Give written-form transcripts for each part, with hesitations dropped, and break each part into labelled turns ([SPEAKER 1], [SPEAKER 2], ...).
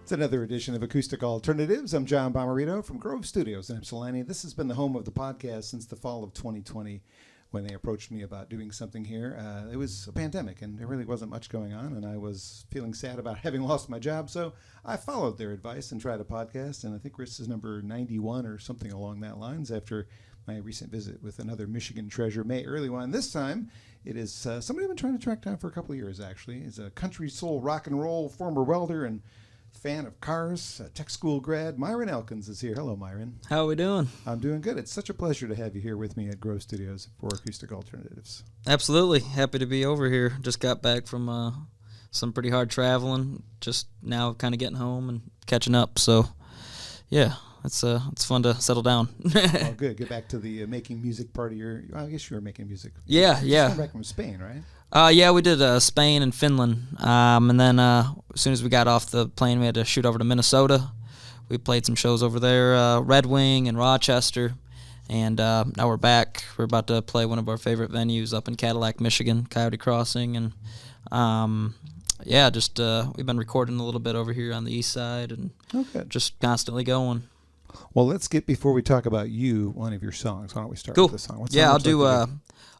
[SPEAKER 1] It's another edition of Acoustic Alternatives. I'm John Bomarito from Grove Studios in Ypsilanti. This has been the home of the podcast since the fall of 2020 when they approached me about doing something here. It was a pandemic and there really wasn't much going on, and I was feeling sad about having lost my job, so I followed their advice and tried a podcast, and I think this is number 91 or something along that lines after my recent visit with another Michigan treasure, May Earlywine. This time, it is somebody I've been trying to track down for a couple of years, actually. He's a country soul rock and roll former welder and fan of cars, a tech school grad. Myron Elkins is here. Hello, Myron.
[SPEAKER 2] How are we doing?
[SPEAKER 1] I'm doing good. It's such a pleasure to have you here with me at Grove Studios for Acoustic Alternatives.
[SPEAKER 2] Absolutely. Happy to be over here. Just got back from some pretty hard traveling. Just now kind of getting home and catching up. So, yeah, it's fun to settle down.
[SPEAKER 1] Oh, good. Get back to the making music part of your... I guess you were making music.
[SPEAKER 2] Yeah.
[SPEAKER 1] You're back from Spain, right?
[SPEAKER 2] Yeah, we did Spain and Finland, and then as soon as we got off the plane, we had to shoot over to Minnesota. We played some shows over there, Red Wing and Rochester, and now we're back. We're about to play one of our favorite venues up in Cadillac, Michigan, Coyote Crossing, and we've been recording a little bit over here on the east side, and just constantly going.
[SPEAKER 1] Well, let's get, before we talk about you, one of your songs. Why don't we start
[SPEAKER 2] Cool.
[SPEAKER 1] with this song? What
[SPEAKER 2] Yeah,
[SPEAKER 1] song
[SPEAKER 2] I'll
[SPEAKER 1] would you like to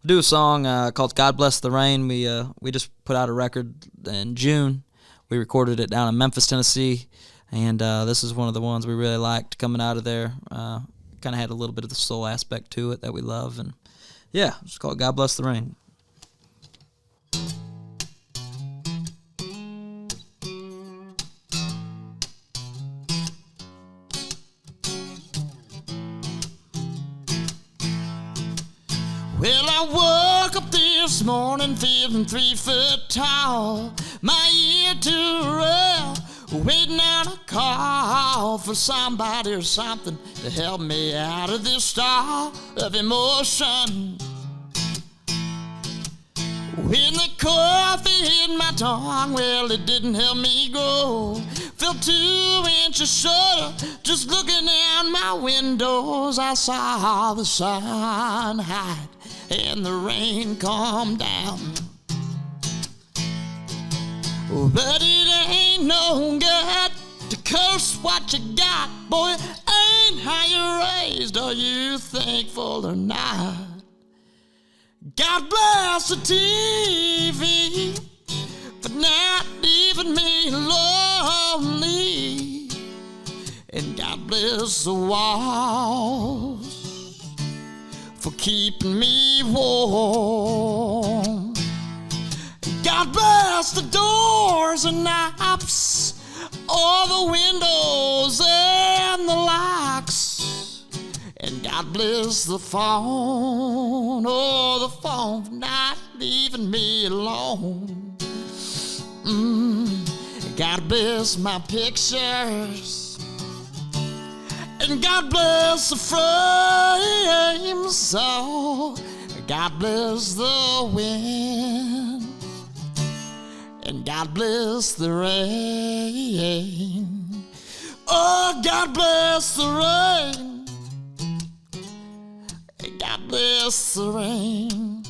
[SPEAKER 2] do a song called "God Bless the Rain." We just put out a record in June. We recorded it down in Memphis, Tennessee, and this is one of the ones we really liked coming out of there. Kind of had a little bit of the soul aspect to it that we love, and yeah, it's called "God Bless the Rain."
[SPEAKER 3] Well, I woke up this morning feeling 3 foot tall, my ear to rough, waiting on a call for somebody or something to help me out of this star of emotion. When the coffee hit my tongue, well, it didn't help me grow. Felt 2 inches shorter, just looking out my windows. I saw the sun hide and the rain come down. But it ain't no good to curse what you got, boy. Ain't how you're raised. Are you thankful or not? God bless the TV for not leaving me lonely, and God bless the walls for keeping me warm. God bless the doors and knobs, all the windows and the locks, and God bless the phone, oh, the phone for not leaving me alone. God bless my pictures, and God bless the frames. So God bless the wind, and God bless the rain. Oh, God bless the rain, and God bless the rain.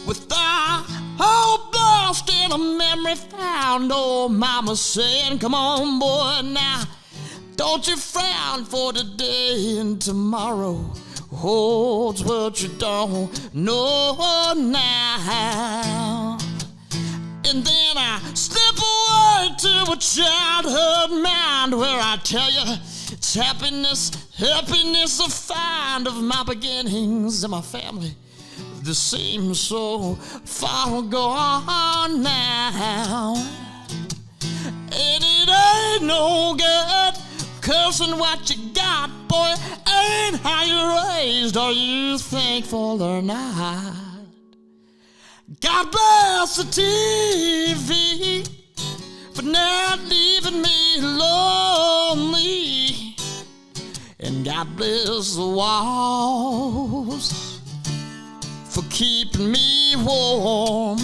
[SPEAKER 3] With the hope lost and a memory found, oh, mama saying, come on, boy, now don't you frown, for today and tomorrow holds what you don't know now. And then I slip away to a childhood mind where I tell you it's happiness I find of my beginnings and my family. This seems so far gone now, and it ain't no good cursing what you got, boy. Ain't how you're raised. Are you thankful or not? God bless the TV for not leaving me lonely, and God bless the walls for keeping me warm.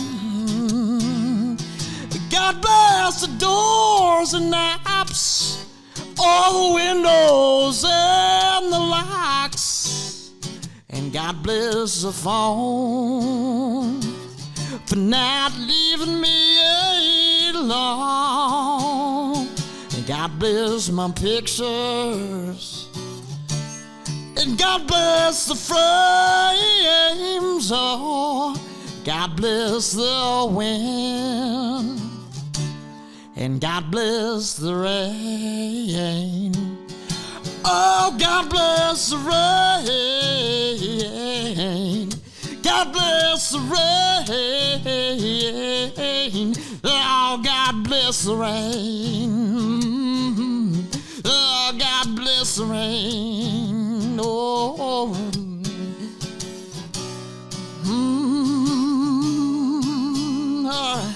[SPEAKER 3] God bless the doors and knobs, all the windows and the locks, and God bless the phone for not leaving me alone. God bless my pictures, and God bless the frames. Oh, God bless the wind, and God bless the rain. Oh, God bless the rain. God bless the rain. Oh, God bless the rain. Oh, God bless the rain. Oh. All right.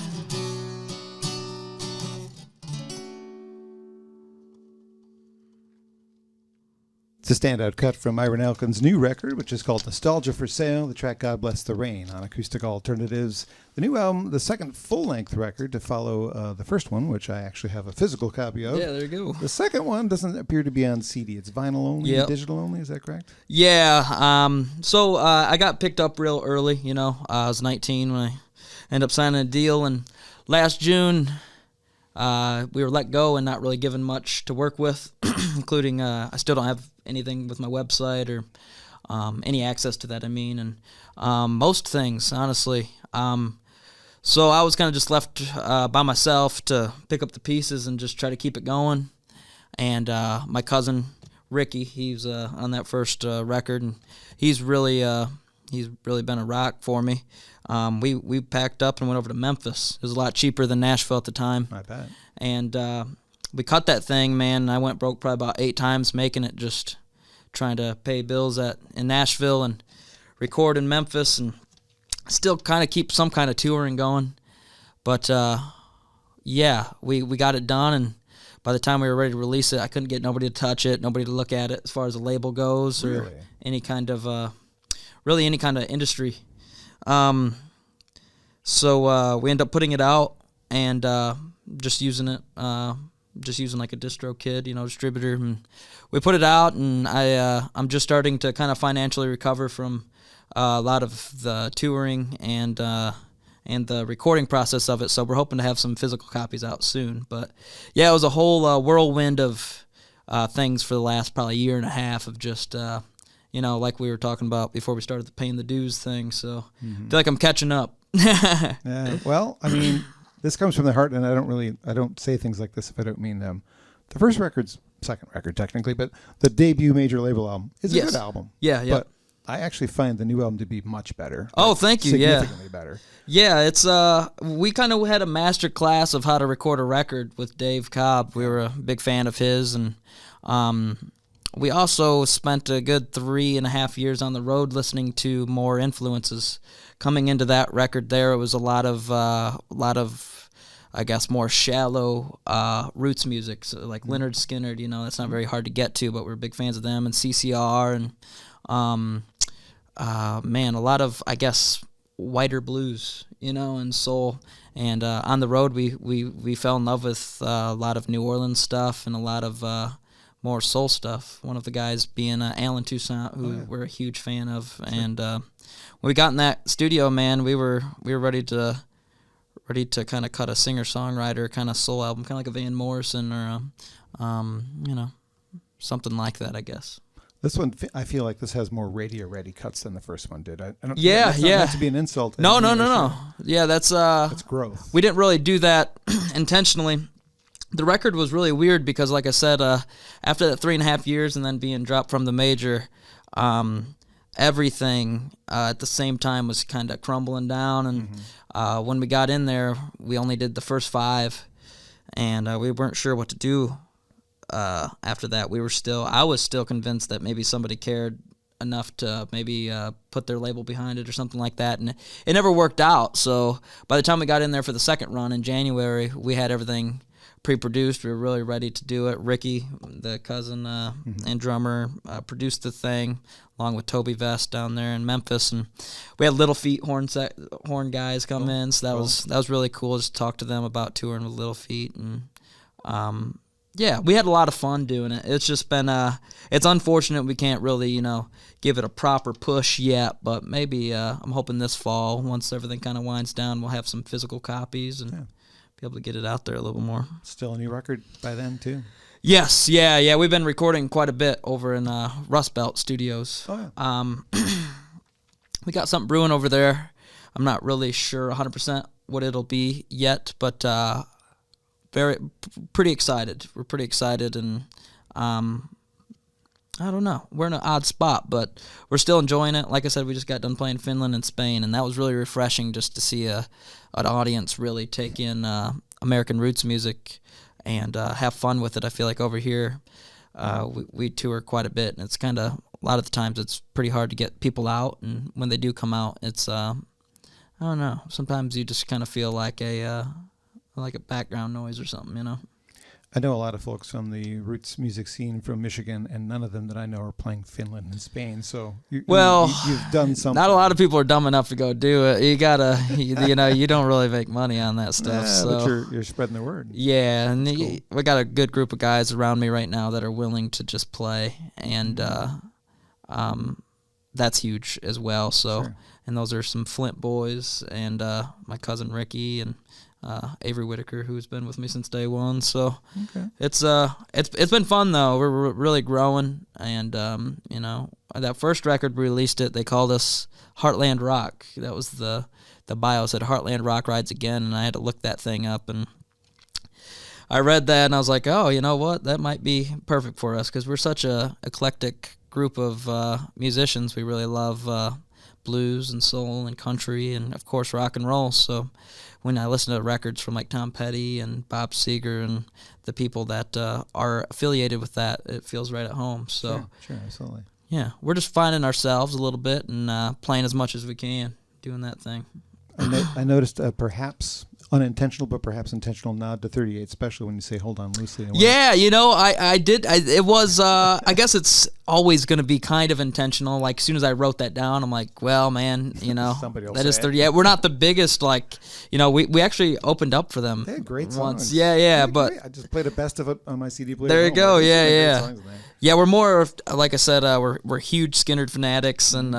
[SPEAKER 1] It's a standout cut from Myron Elkins' new record, which is called Nostalgia for Sale, the track God Bless the Rain on Acoustic Alternatives. The new album, the second full-length record to follow the first one, which I actually have a physical copy of.
[SPEAKER 2] Yeah, there you go.
[SPEAKER 1] The second one doesn't appear to be on CD. It's vinyl only,
[SPEAKER 2] Yep.
[SPEAKER 1] digital only, is that correct?
[SPEAKER 2] Yeah. So I got picked up real early. You know, I was 19 when I ended up signing a deal, and last June we were let go and not really given much to work with, including I still don't have anything with my website or any access to that. I mean, and most things, honestly. So I was kind of just left by myself to pick up the pieces and just try to keep it going. And my cousin Ricky, he's on that first record, and he's really been a rock for me. We packed up and went over to Memphis. It was a lot cheaper than Nashville at the time.
[SPEAKER 1] I bet.
[SPEAKER 2] And we cut that thing, man. I went broke probably about 8 times making it, just trying to pay bills in Nashville and record in Memphis, and still kind of keep some kind of touring going. But yeah, we got it done, and by the time we were ready to release it, I couldn't get nobody to touch it, nobody to look at it as far as the label goes, or
[SPEAKER 1] Really?
[SPEAKER 2] any kind of any kind of industry. So we ended up putting it out and just using it, just using like a DistroKid, distributor. And we put it out, and I'm just starting to kind of financially recover from a lot of the touring and the recording process of it. So we're hoping to have some physical copies out soon. But yeah, it was a whole whirlwind of things for the last probably year and a half of just like we were talking about before we started the paying the dues thing. So I feel like I'm catching up.
[SPEAKER 1] Yeah, well, I mean, this comes from the heart, and I don't say things like this if I don't mean them. The first record's second record technically, but the debut major label album is a good album.
[SPEAKER 2] Yeah.
[SPEAKER 1] But I actually find the new album to be much better.
[SPEAKER 2] Oh, thank you.
[SPEAKER 1] Significantly better.
[SPEAKER 2] Yeah, it's we kind of had a master class of how to record a record with Dave Cobb. We were a big fan of his, and we also spent a good 3.5 years on the road listening to more influences. Coming into that record, there it was a lot of I guess more shallow roots music, so like Leonard Skinner. That's not very hard to get to, but we're big fans of them, and CCR, and man, a lot of, I guess, whiter blues, and soul. And on the road, we fell in love with a lot of New Orleans stuff and a lot of more soul stuff. One of the guys being Alan Toussaint, who we're a huge fan of. Sure. And when we got in that studio, man, we were ready to kind of cut a singer-songwriter kind of soul album, kind of like a Van Morrison or something like that, I guess.
[SPEAKER 1] This one, I feel like this has more radio-ready cuts than the first one did. I don't.
[SPEAKER 2] Yeah,
[SPEAKER 1] that's not meant to be an insult.
[SPEAKER 2] No. Yeah, that's
[SPEAKER 1] growth.
[SPEAKER 2] We didn't really do that intentionally. The record was really weird because, like I said, after that 3.5 years and then being dropped from the major, everything at the same time was kind of crumbling down. And when we got in there, we only did the first 5, and we weren't sure what to do. After that, I was still convinced that maybe somebody cared enough to maybe put their label behind it or something like that, and it never worked out. So by the time we got in there for the second run in January, we had everything pre-produced. We were really ready to do it. Ricky, the cousin and drummer, produced the thing along with Toby Vest down there in Memphis, and we had Little Feet horn guys come in. So that was really cool. Just to talk to them about touring with Little Feet, and yeah, we had a lot of fun doing it. It's just been it's unfortunate we can't really give it a proper push yet, but maybe I'm hoping this fall, once everything kind of winds down, we'll have some physical copies and be able to get it out there a little bit more.
[SPEAKER 1] Still a new record by then too.
[SPEAKER 2] Yes, yeah. We've been recording quite a bit over in Rust Belt Studios.
[SPEAKER 1] Oh, yeah.
[SPEAKER 2] We got something brewing over there. I'm not really sure 100% what it'll be yet, but pretty excited. We're pretty excited, and I don't know. We're in an odd spot, but we're still enjoying it. Like I said, we just got done playing Finland and Spain, and that was really refreshing just to see an audience really take in American roots music and have fun with it. I feel like over here we tour quite a bit, and it's kind of a lot of the times it's pretty hard to get people out, and when they do come out, it's I don't know. Sometimes you just kind of feel like a background noise or something, you know.
[SPEAKER 1] I know a lot of folks from the roots music scene from Michigan, and none of them that I know are playing Finland and Spain. So you've done something.
[SPEAKER 2] Not a lot of people are dumb enough to go do it. You gotta, you don't really make money on that stuff.
[SPEAKER 1] But you're spreading the word.
[SPEAKER 2] Yeah, and we got a good group of guys around me right now that are willing to just play, and that's huge as well. So,
[SPEAKER 1] Sure.
[SPEAKER 2] And those are some Flint boys and my cousin Ricky and Avery Whitaker, who's been with me since day one. So
[SPEAKER 1] Okay.
[SPEAKER 2] it's been fun though. We're really growing, and that first record we released it. They called us Heartland Rock. That was the bio said Heartland Rock Rides Again, and I had to look that thing up, and I read that and I was like, oh, you know what? That might be perfect for us because we're such a eclectic group of musicians. We really love blues and soul and country and of course rock and roll. So when I listen to records from like Tom Petty and Bob Seger and the people that are affiliated with that, it feels right at home. So
[SPEAKER 1] Sure, absolutely.
[SPEAKER 2] yeah, we're just finding ourselves a little bit and playing as much as we can, doing that thing.
[SPEAKER 1] I noticed perhaps unintentional, but perhaps intentional nod to 38, especially when you say "hold on loosely."
[SPEAKER 2] Yeah, I did. It was. I guess it's always going to be kind of intentional. Like as soon as I wrote that down, I'm like, well, man,
[SPEAKER 1] Somebody will
[SPEAKER 2] that is
[SPEAKER 1] say
[SPEAKER 2] 38. We're not the biggest. Like, we actually opened up for them.
[SPEAKER 1] They had great
[SPEAKER 2] once.
[SPEAKER 1] songs.
[SPEAKER 2] Yeah, but
[SPEAKER 1] great. I just played a best of it on my CD player.
[SPEAKER 2] there you go. Yeah.
[SPEAKER 1] Songs in there.
[SPEAKER 2] Yeah, we're more of, like I said, we're huge Skinner fanatics and.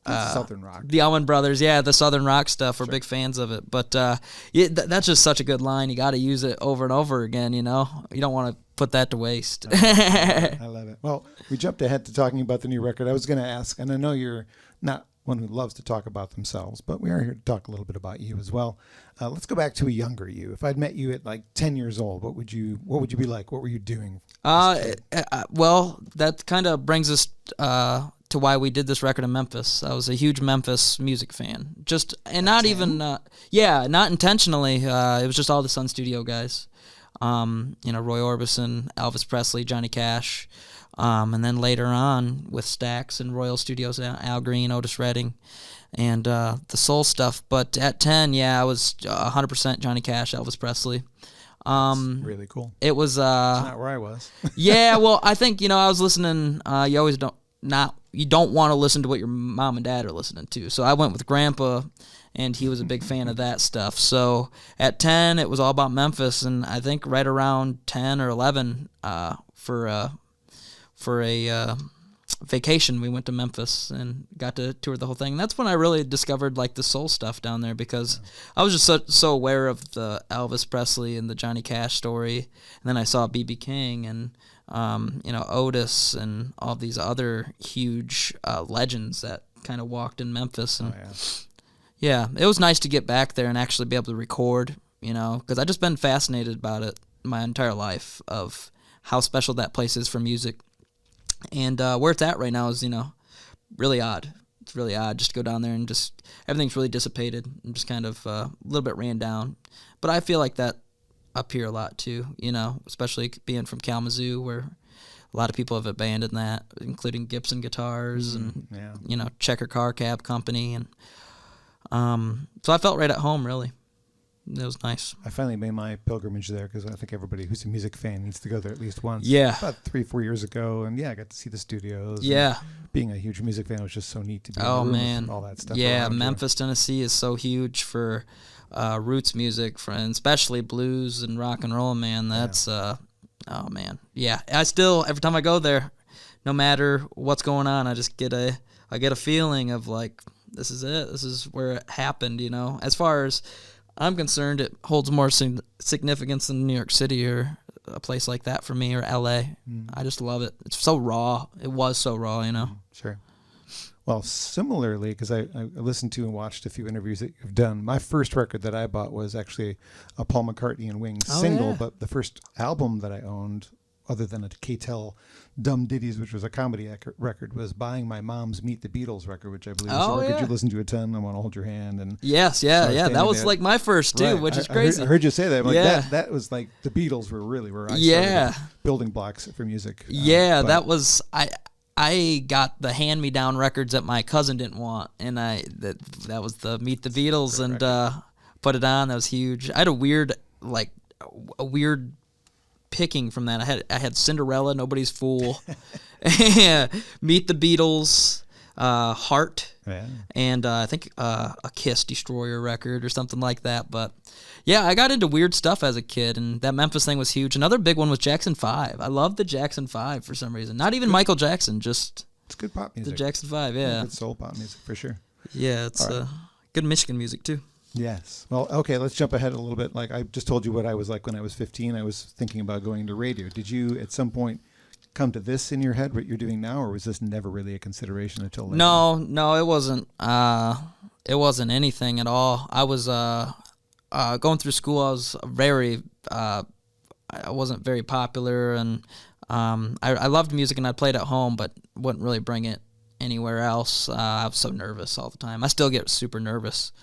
[SPEAKER 1] Southern rock.
[SPEAKER 2] The Allman Brothers, the Southern rock stuff. We're big fans of it. But that's just such a good line. You got to use it over and over again, You don't want to put that to waste.
[SPEAKER 1] I love it. Well, we jumped ahead to talking about the new record. I was going to ask, and I know you're not one who loves to talk about themselves, but we are here to talk a little bit about you as well. Let's go back to a younger you. If I'd met you at like 10 years old, what would you be like? What were you doing?
[SPEAKER 2] Well, that kind of brings us to why we did this record in Memphis. I was a huge Memphis music fan. Not intentionally. It was just all the Sun Studio guys. Roy Orbison, Elvis Presley, Johnny Cash, and then later on with Stax and Royal Studios, Al Green, Otis Redding, and the soul stuff. But at 10, I was 100% Johnny Cash, Elvis Presley.
[SPEAKER 1] That's really cool.
[SPEAKER 2] It was
[SPEAKER 1] That's not where I was.
[SPEAKER 2] yeah, well, I think I was listening. You don't want to listen to what your mom and dad are listening to. So I went with Grandpa, and he was a big fan of that stuff. So at 10, it was all about Memphis, and I think right around 10 or 11, for a vacation, we went to Memphis and got to tour the whole thing. And that's when I really discovered like the soul stuff down there because I was just so aware of the Elvis Presley and the Johnny Cash story, and then I saw B.B. King and Otis and all these other huge legends that kind of walked in Memphis. And it was nice to get back there and actually be able to record, because I've just been fascinated about it my entire life of how special that place is for music. And where it's at right now is, really odd. It's really odd just to go down there and just everything's really dissipated and just kind of a little bit ran down. But I feel like that up here a lot too, especially being from Kalamazoo where a lot of people have abandoned that, including Gibson Guitars and, Checker Car Cab Company. And so I felt right at home, really. It was nice.
[SPEAKER 1] I finally made my pilgrimage there because I think everybody who's a music fan needs to go there at least once.
[SPEAKER 2] Yeah.
[SPEAKER 1] About 3-4 years ago. And I got to see the studios.
[SPEAKER 2] Yeah.
[SPEAKER 1] Being a huge music fan was just so neat to be in the
[SPEAKER 2] Oh,
[SPEAKER 1] room
[SPEAKER 2] man.
[SPEAKER 1] with all that stuff.
[SPEAKER 2] Yeah,
[SPEAKER 1] around you.
[SPEAKER 2] Memphis, Tennessee is so huge for roots music, and especially blues and rock and roll, man. That's, oh, man. Yeah, I still, every time I go there, no matter what's going on, I just get a feeling of like, this is it. This is where it happened, As far as I'm concerned it holds more significance than New York City or a place like that for me, or L.A. I just love it. It's so raw. It was so raw, you know.
[SPEAKER 1] Sure. Well, similarly, because I listened to and watched a few interviews that you've done, my first record that I bought was actually a Paul McCartney and Wings single,
[SPEAKER 2] yeah.
[SPEAKER 1] but the first album that I owned, other than a K-Tel Dumb Ditties, which was a comedy record, was buying my mom's Meet the Beatles record, which I believe is a record you listen to a ton. I Want to Hold Your Hand. And
[SPEAKER 2] yes, yeah. That was like my first, too, which is crazy.
[SPEAKER 1] I heard you say that. I'm like, that was like the Beatles were really where I started building blocks for music.
[SPEAKER 2] That was... I got the hand-me-down records that my cousin didn't want, and that was the Meet the Beatles, and put it on. That was huge. I had a weird picking from that. I had Cinderella, Nobody's Fool, Meet the Beatles, Heart, and I think a Kiss Destroyer record or something like that. But yeah, I got into weird stuff as a kid, and that Memphis thing was huge. Another big one was Jackson 5. I loved the Jackson 5 for some reason. Not even Michael Jackson, just
[SPEAKER 1] it's good pop music.
[SPEAKER 2] The Jackson 5, yeah.
[SPEAKER 1] Good soul pop music for sure.
[SPEAKER 2] Yeah, it's good Michigan music too.
[SPEAKER 1] Yes. Well, okay, let's jump ahead a little bit. Like I just told you what I was like when I was 15. I was thinking about going to radio. Did you at some point come to this in your head, what you're doing now, or was this never really a consideration until later?
[SPEAKER 2] No, it wasn't. It wasn't anything at all. I was going through school. I was I wasn't very popular, and I loved music, and I played at home, but wouldn't really bring it anywhere else. I was so nervous all the time. I still get super nervous.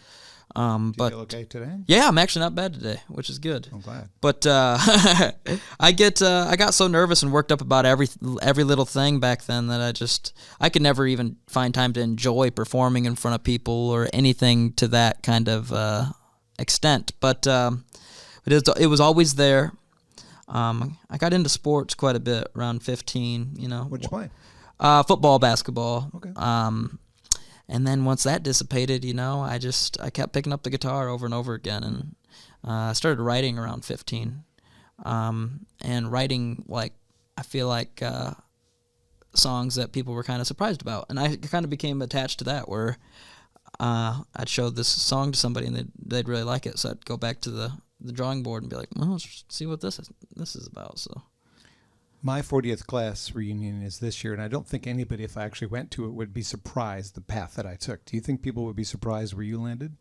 [SPEAKER 1] Do you
[SPEAKER 2] but
[SPEAKER 1] feel okay today?
[SPEAKER 2] Yeah, I'm actually not bad today, which is good.
[SPEAKER 1] I'm glad.
[SPEAKER 2] But I got so nervous and worked up about every little thing back then that I could never even find time to enjoy performing in front of people or anything to that kind of extent. But it was always there. I got into sports quite a bit around 15. You know,
[SPEAKER 1] What'd you play?
[SPEAKER 2] Football, basketball.
[SPEAKER 1] Okay.
[SPEAKER 2] And then once that dissipated, you know, I kept picking up the guitar over and over again, and I started writing around 15, and writing, like, I feel like songs that people were kind of surprised about, and I kind of became attached to that, where I'd show this song to somebody and they'd really like it, so I'd go back to the drawing board and be like, well, let's see what this is about. So
[SPEAKER 1] my 40th class reunion is this year, and I don't think anybody, if I actually went to it, would be surprised the path that I took. Do you think people would be surprised where you landed?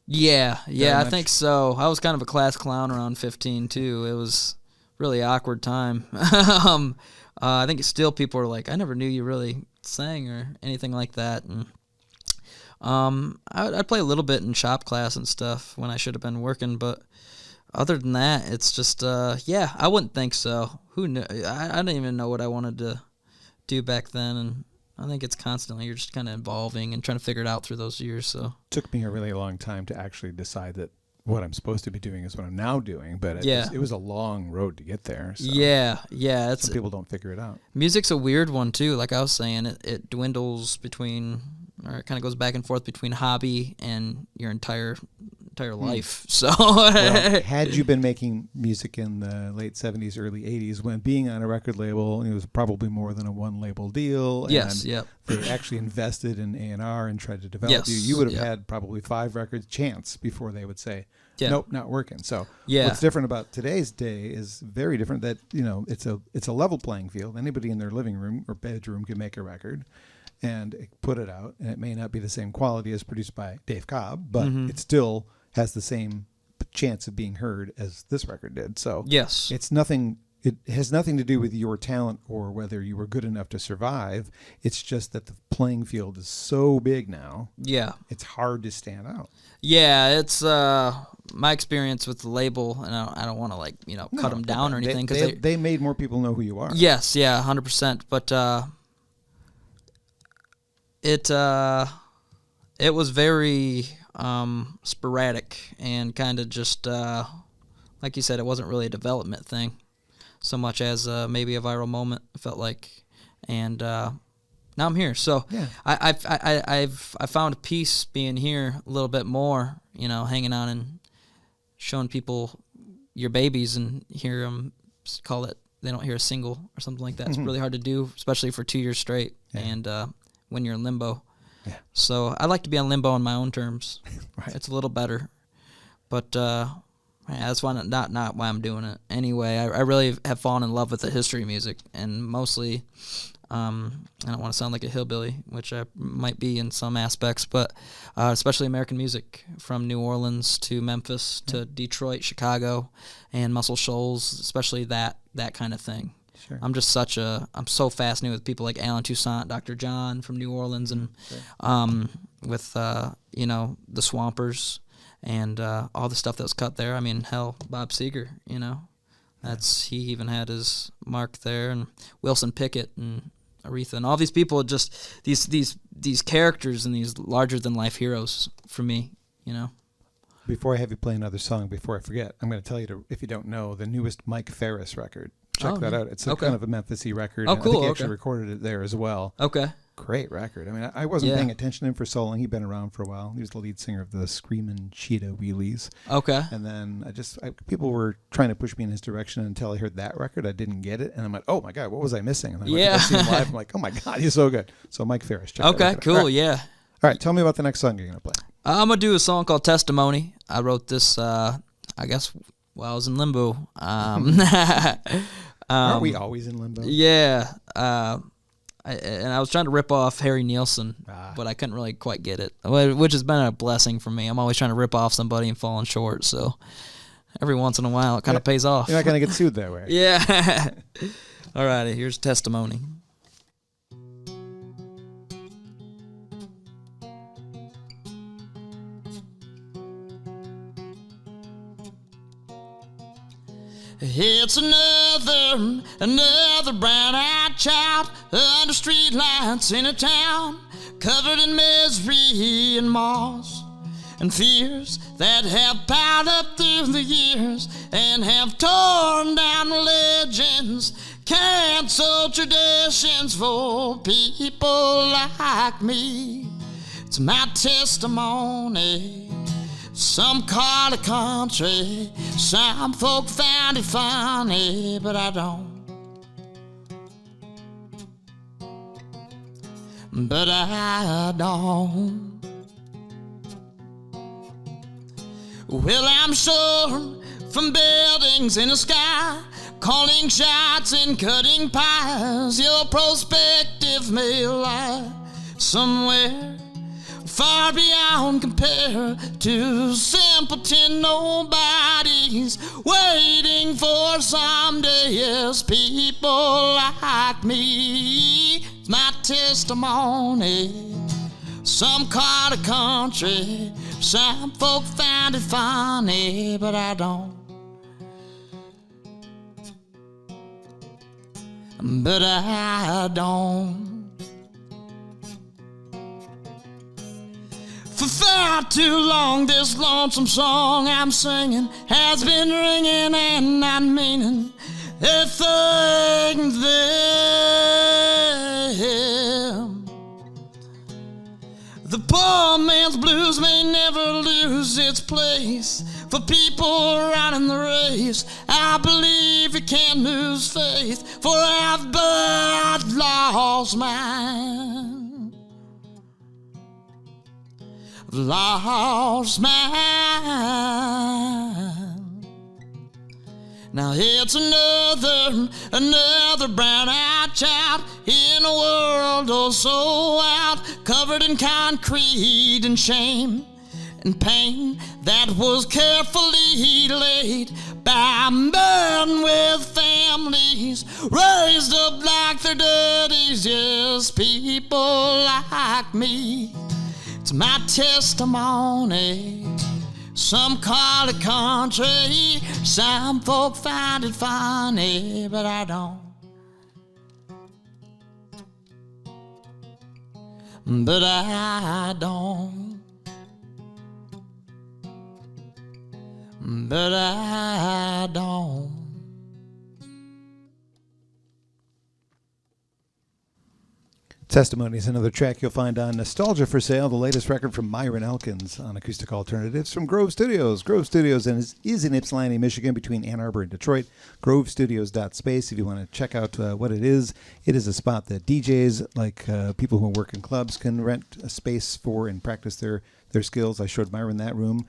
[SPEAKER 2] Yeah, I think so. I was kind of a class clown around 15 too. It was really awkward time. I think still people are like, I never knew you really sang or anything like that. And I'd play a little bit in shop class and stuff when I should have been working, but other than that, it's just, I wouldn't think so. Who knew? I didn't even know what I wanted to do back then, and I think it's constantly, you're just kind of evolving and trying to figure it out through those years. So
[SPEAKER 1] it took me a really long time to actually decide that what I'm supposed to be doing is what I'm now doing, but it was a long road to get there. So
[SPEAKER 2] yeah.
[SPEAKER 1] Some people don't figure it out.
[SPEAKER 2] Music's a weird one, too. Like I was saying, it dwindles between, or it kind of goes back and forth between hobby and your entire life. So
[SPEAKER 1] well, had you been making music in the late 70s, early 80s, when being on a record label, it was probably more than a one label deal.
[SPEAKER 2] Yes,
[SPEAKER 1] and
[SPEAKER 2] yep.
[SPEAKER 1] They actually invested in A&R and tried to develop you. You would have had probably 5 records chance before they would say, nope, not working. So what's different about today's day is very different, that, you know, it's a level playing field. Anybody in their living room or bedroom can make a record and put it out, and it may not be the same quality as produced by Dave Cobb, but it still has the same chance of being heard as this record did. So
[SPEAKER 2] yes,
[SPEAKER 1] it has nothing to do with your talent or whether you were good enough to survive. It's just that the playing field is so big now. Yeah. It's hard to stand out.
[SPEAKER 2] Yeah, it's my experience with the label, and I don't want to cut them down or anything, because
[SPEAKER 1] they made more people know who you are.
[SPEAKER 2] Yes, yeah, 100%. But it was very sporadic and kind of just like you said, it wasn't really a development thing so much as maybe a viral moment, it felt like. And now I'm here, so yeah. I've found peace being here a little bit more, you know, hanging out and showing people your babies and hear them call it, they don't hear a single or something like that. It's really hard to do, especially for 2 years straight. Yeah. And when you're in limbo. Yeah. So I like to be on limbo on my own terms. Right. It's a little better. But yeah, that's why not why I'm doing it. Anyway, I really have fallen in love with the history music, and mostly, I don't want to sound like a hillbilly, which I might be in some aspects, but especially American music from New Orleans to Memphis to Detroit, Chicago, and Muscle Shoals, especially that kind of thing.
[SPEAKER 1] Sure.
[SPEAKER 2] I'm so fascinated with people like Alan Toussaint, Dr. John from New Orleans, and with the Swampers and all the stuff that was cut there. I mean, hell, Bob Seger, he even had his mark there, and Wilson Pickett and Aretha, and all these people, just these characters and these larger than life heroes for me.
[SPEAKER 1] Before I have you play another song, before I forget, I'm going to tell you, if you don't know, the newest Mike Ferris record. Check that out. It's kind of a Memphis-y record.
[SPEAKER 2] Oh, cool.
[SPEAKER 1] I think he actually recorded it there as well.
[SPEAKER 2] Okay.
[SPEAKER 1] Great record. I mean, I wasn't paying attention to him for so long. He'd been around for a while. He was the lead singer of the Screamin' Cheetah Wheelies.
[SPEAKER 2] Okay.
[SPEAKER 1] And then people were trying to push me in his direction until I heard that record. I didn't get it. And I'm like, oh my God, what was I missing? And then I went to go see him live. I'm like, oh my God, he's so good. So Mike Ferris. Check that out.
[SPEAKER 2] Cool.
[SPEAKER 1] All right.
[SPEAKER 2] Yeah.
[SPEAKER 1] All right. Tell me about the next song you're going to play.
[SPEAKER 2] I'm going to do a song called Testimony. I wrote this, I guess, while I was in limbo.
[SPEAKER 1] Aren't we always in limbo?
[SPEAKER 2] Yeah. And I was trying to rip off Harry Nilsson, but I couldn't really quite get it, which has been a blessing for me. I'm always trying to rip off somebody and falling short, so every once in a while it kind of pays off.
[SPEAKER 1] You're not going to get sued that way.
[SPEAKER 2] Yeah. All righty, here's Testimony.
[SPEAKER 3] It's another brown-eyed child under street lights in a town covered in misery and moss and fears that have piled up through the years and have torn down religions, canceled traditions for people like me. It's my testimony. Some call it country, some folk find it funny, but I don't. But I don't. Well, I'm sure from buildings in the sky, calling shots and cutting pies, your perspective may lie somewhere far beyond compare to simpleton nobodies waiting for someday as people like me. It's my testimony. Some call it country, some folk find it funny, but I don't. But I don't. For far too long, this lonesome song I'm singing has been ringing and not meaning a thing to them. The poor man's blues may never lose its place for people running the race. I believe you can't lose faith, for I've but lost mine. Lost mine. Now it's another brown-eyed child in a world oh so out, covered in concrete and shame and pain that was carefully laid by men with families raised up like their daddies. Yes, people like me. It's my testimony. Some call it country, some folk find it funny, but I don't. But I don't. But I don't.
[SPEAKER 1] Testimony is another track you'll find on Nostalgia for Sale, the latest record from Myron Elkins on Acoustic Alternatives from Grove Studios. Grove Studios is in Ypsilanti, Michigan, between Ann Arbor and Detroit. GroveStudios.space if you want to check out what it is. It is a spot that DJs, like people who work in clubs, can rent a space for and practice their skills. I showed Myron that room.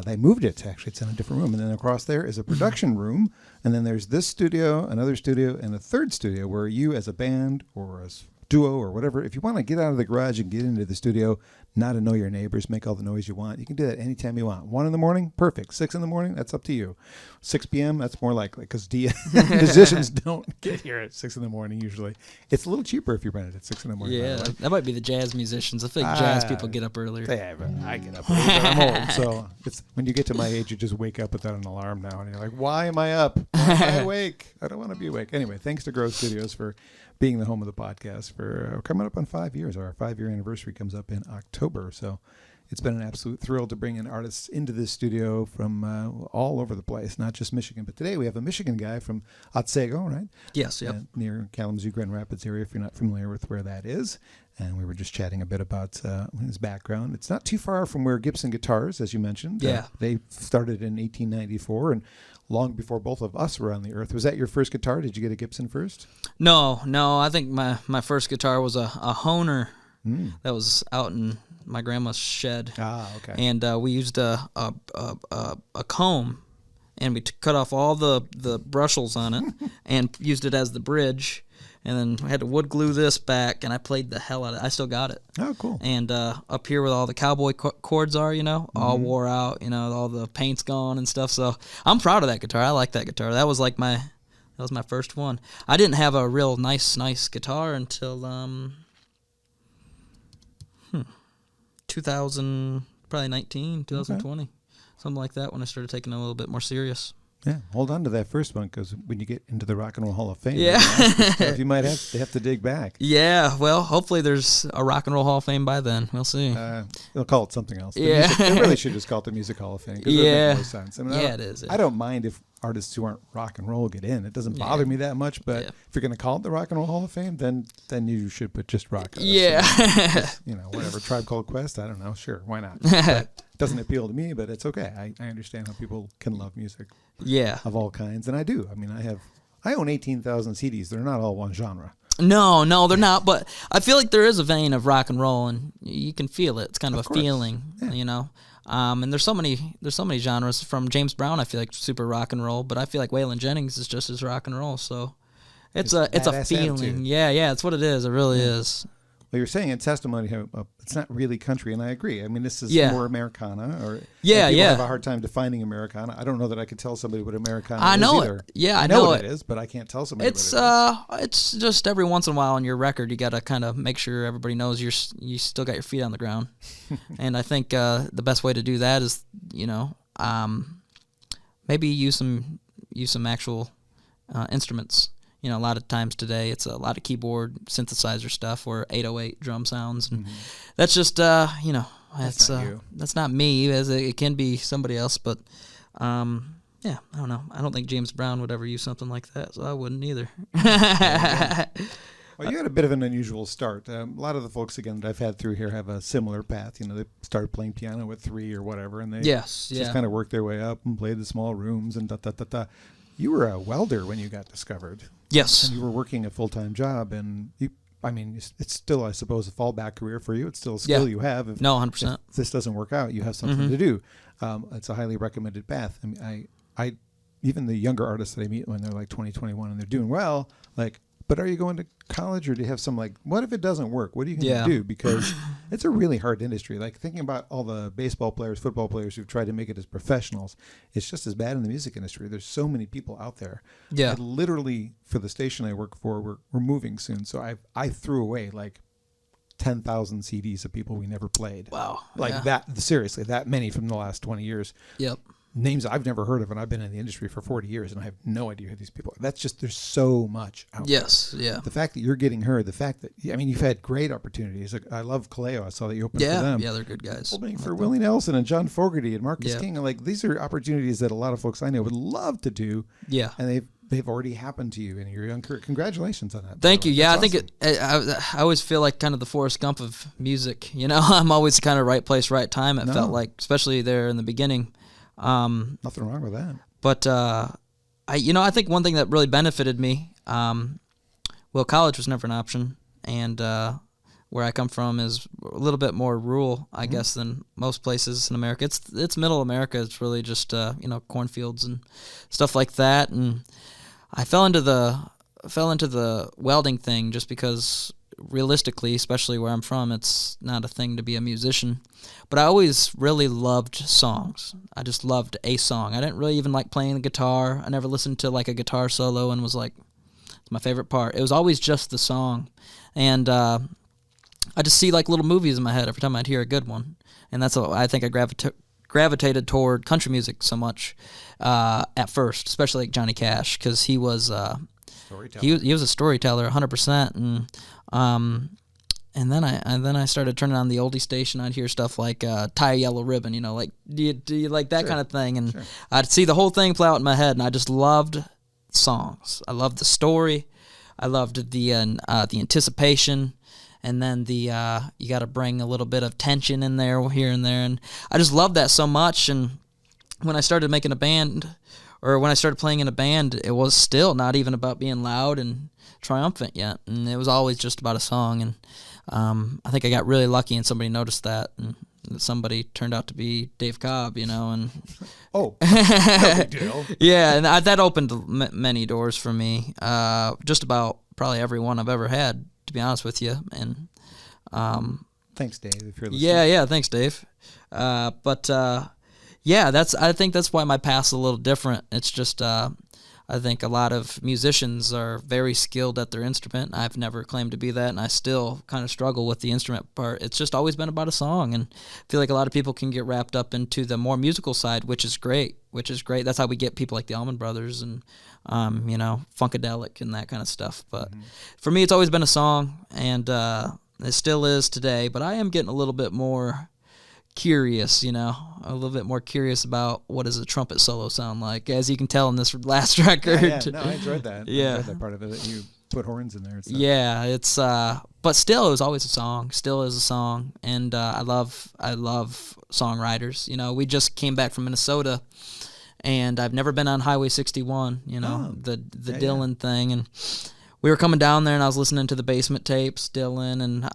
[SPEAKER 1] They moved it. Actually, it's in a different room. And then across there is a production room. And then there's this studio, another studio, and a third studio where you as a band or a duo or whatever, if you want to get out of the garage and get into the studio, not annoy your neighbors, make all the noise you want, you can do that anytime you want. 1 in the morning, perfect. 6 in the morning, that's up to you. 6 p.m., that's more likely because musicians don't get here at 6 in the morning usually. It's a little cheaper if you rent it at 6 in the morning.
[SPEAKER 2] Yeah, that might be the jazz musicians. I think jazz people get up earlier.
[SPEAKER 1] Yeah, but I get up early, but I'm old. So it's when you get to my age, you just wake up without an alarm now. And you're like, why am I up? Why am I awake? I don't want to be awake. Anyway, thanks to Grove Studios for being the home of the podcast for coming up on 5 years. Our 5-year anniversary comes up in October. So it's been an absolute thrill to bring in artists into this studio from all over the place, not just Michigan. But today we have a Michigan guy from Otsego, right?
[SPEAKER 2] Yes, yep.
[SPEAKER 1] Near Kalamazoo, Grand Rapids area, if you're not familiar with where that is. And we were just chatting a bit about his background. It's not too far from where Gibson Guitars, as you mentioned.
[SPEAKER 2] Yeah.
[SPEAKER 1] They started in 1894, and long before both of us were on the earth. Was that your first guitar? Did you get a Gibson first?
[SPEAKER 2] No. I think my first guitar was a Hohner that was out in my grandma's shed.
[SPEAKER 1] Ah, okay.
[SPEAKER 2] And we used a comb, and we cut off all the brushels on it and used it as the bridge. And then we had to wood glue this back, and I played the hell out of it. I still got it.
[SPEAKER 1] Oh, cool.
[SPEAKER 2] And up here where all the cowboy chords are, all wore out, all the paint's gone and stuff. So I'm proud of that guitar. I like that guitar. That was my first one. I didn't have a real nice guitar until 2020, something like that, when I started taking it a little bit more serious.
[SPEAKER 1] Yeah, hold on to that first one, because when you get into the Rock and Roll Hall of Fame,
[SPEAKER 2] yeah,
[SPEAKER 1] you might have to dig back.
[SPEAKER 2] Yeah, well, hopefully there's a Rock and Roll Hall of Fame by then. We'll see.
[SPEAKER 1] They'll call it something else.
[SPEAKER 2] Yeah,
[SPEAKER 1] they really should just call it the Music Hall of Fame.
[SPEAKER 2] Yeah,
[SPEAKER 1] it makes more sense. I mean,
[SPEAKER 2] it is. Yeah.
[SPEAKER 1] I don't mind if artists who aren't rock and roll get in. It doesn't bother me that much. But if you're going to call it the Rock and Roll Hall of Fame, then you should put just rock.
[SPEAKER 2] Yeah,
[SPEAKER 1] whatever. Tribe Called Quest. I don't know. Sure, why not? But it doesn't appeal to me, but it's okay. I understand how people can love music.
[SPEAKER 2] Yeah,
[SPEAKER 1] of all kinds, and I do. I mean, I own 18,000 CDs. They're not all one genre.
[SPEAKER 2] No, they're not. But I feel like there is a vein of rock and roll, and you can feel it. It's kind of a feeling, And there's so many genres. From James Brown, I feel like super rock and roll, but I feel like Waylon Jennings is just as rock and roll. So it's a feeling. Attitude. Yeah, it's what it is. It really is.
[SPEAKER 1] Well, you're saying in testimony, it's not really country, and I agree. I mean, this is more Americana, or people have a hard time defining Americana. I don't know that I could tell somebody what Americana is either.
[SPEAKER 2] I know
[SPEAKER 1] what it is, but I can't tell somebody what it is.
[SPEAKER 2] It's just every once in a while on your record, you got to kind of make sure everybody knows you still got your feet on the ground. And I think the best way to do that is, maybe use some actual instruments. A lot of times today it's a lot of keyboard synthesizer stuff or 808 drum sounds, and that's just that's not me. As it can be somebody else, but I don't know. I don't think James Brown would ever use something like that, so I wouldn't either.
[SPEAKER 1] Well, you had a bit of an unusual start. A lot of the folks, again, that I've had through here have a similar path. They started playing piano at 3 or whatever, and they just kind of worked their way up and played the small rooms and da-da-da-da. You were a welder when you got discovered.
[SPEAKER 2] Yes.
[SPEAKER 1] And you were working a full-time job, and it's still, I suppose, a fallback career for you. It's still a skill you have.
[SPEAKER 2] 100%.
[SPEAKER 1] If this doesn't work out, you have something to do. It's a highly recommended path. I mean, I even the younger artists that I meet when they're like 20, 21 and they're doing well, like, but are you going to college, or do you have some, like, what if it doesn't work? What are you going to do? Because it's a really hard industry. Like, thinking about all the baseball players, football players who've tried to make it as professionals, it's just as bad in the music industry. There's so many people out there.
[SPEAKER 2] Yeah.
[SPEAKER 1] I literally, for the station I work for, we're moving soon. So I threw away like 10,000 CDs of people we never played.
[SPEAKER 2] Wow.
[SPEAKER 1] Like that, seriously, that many from the last 20 years.
[SPEAKER 2] Yep.
[SPEAKER 1] Names I've never heard of, and I've been in the industry for 40 years, and I have no idea who these people are. That's just, there's so much out there.
[SPEAKER 2] Yeah.
[SPEAKER 1] The fact that you're getting heard, the fact that, you've had great opportunities. I love Kaleo. I saw that you opened for them.
[SPEAKER 2] Yeah, they're good guys.
[SPEAKER 1] Opening for Willie Nelson and John Fogerty and Marcus King. And like, these are opportunities that a lot of folks I know would love to do.
[SPEAKER 2] Yeah.
[SPEAKER 1] And they've already happened to you in your young career. Congratulations on that.
[SPEAKER 2] Thank you. Yeah,
[SPEAKER 1] That's
[SPEAKER 2] I think I always feel like kind of the Forrest Gump of music. I'm always kind of right place, right time. It felt like, especially there in the beginning.
[SPEAKER 1] Nothing wrong with that.
[SPEAKER 2] But I think one thing that really benefited me, college was never an option, and where I come from is a little bit more rural, I guess, than most places in America. It's middle America. It's really just cornfields and stuff like that. And I fell into the welding thing just because realistically, especially where I'm from, it's not a thing to be a musician. But I always really loved songs. I just loved a song. I didn't really even like playing the guitar. I never listened to like a guitar solo and was like, it's my favorite part. It was always just the song. And I just see like little movies in my head every time I'd hear a good one. And that's what I think I gravitated toward country music so much at first, especially like Johnny Cash, because he was he was a storyteller 100%. And then I started turning on the oldie station. I'd hear stuff like "Tie a Yellow Ribbon," like do you like that kind of thing? And I'd see the whole thing play out in my head, and I just loved songs. I loved the story. I loved the anticipation, and then you got to bring a little bit of tension in there here and there, and I just loved that so much. And when I started making a band, or when I started playing in a band, it was still not even about being loud and triumphant yet, and it was always just about a song. And I think I got really lucky, and somebody noticed that, and somebody turned out to be Dave Cobb, and
[SPEAKER 1] no big deal.
[SPEAKER 2] Yeah, and that opened many doors for me. Just about probably every one I've ever had, to be honest with you. And
[SPEAKER 1] thanks, Dave, if you're listening.
[SPEAKER 2] Yeah, thanks, Dave. I think that's why my path's a little different. It's just I think a lot of musicians are very skilled at their instrument. I've never claimed to be that, and I still kind of struggle with the instrument part. It's just always been about a song, and I feel like a lot of people can get wrapped up into the more musical side, which is great. That's how we get people like the Allman Brothers and, Funkadelic and that kind of stuff. But for me, it's always been a song, and it still is today, but I am getting a little bit more curious, a little bit more curious about what does a trumpet solo sound like, as you can tell in this last record.
[SPEAKER 1] Yeah. No, I enjoyed that.
[SPEAKER 2] Yeah.
[SPEAKER 1] I enjoyed that part of it, that you put horns in there and stuff.
[SPEAKER 2] Yeah, it's but still, it was always a song. Still is a song, and I love songwriters. We just came back from Minnesota, and I've never been on Highway 61. The Dylan thing, and we were coming down there, and I was listening to the Basement Tapes, Dylan, and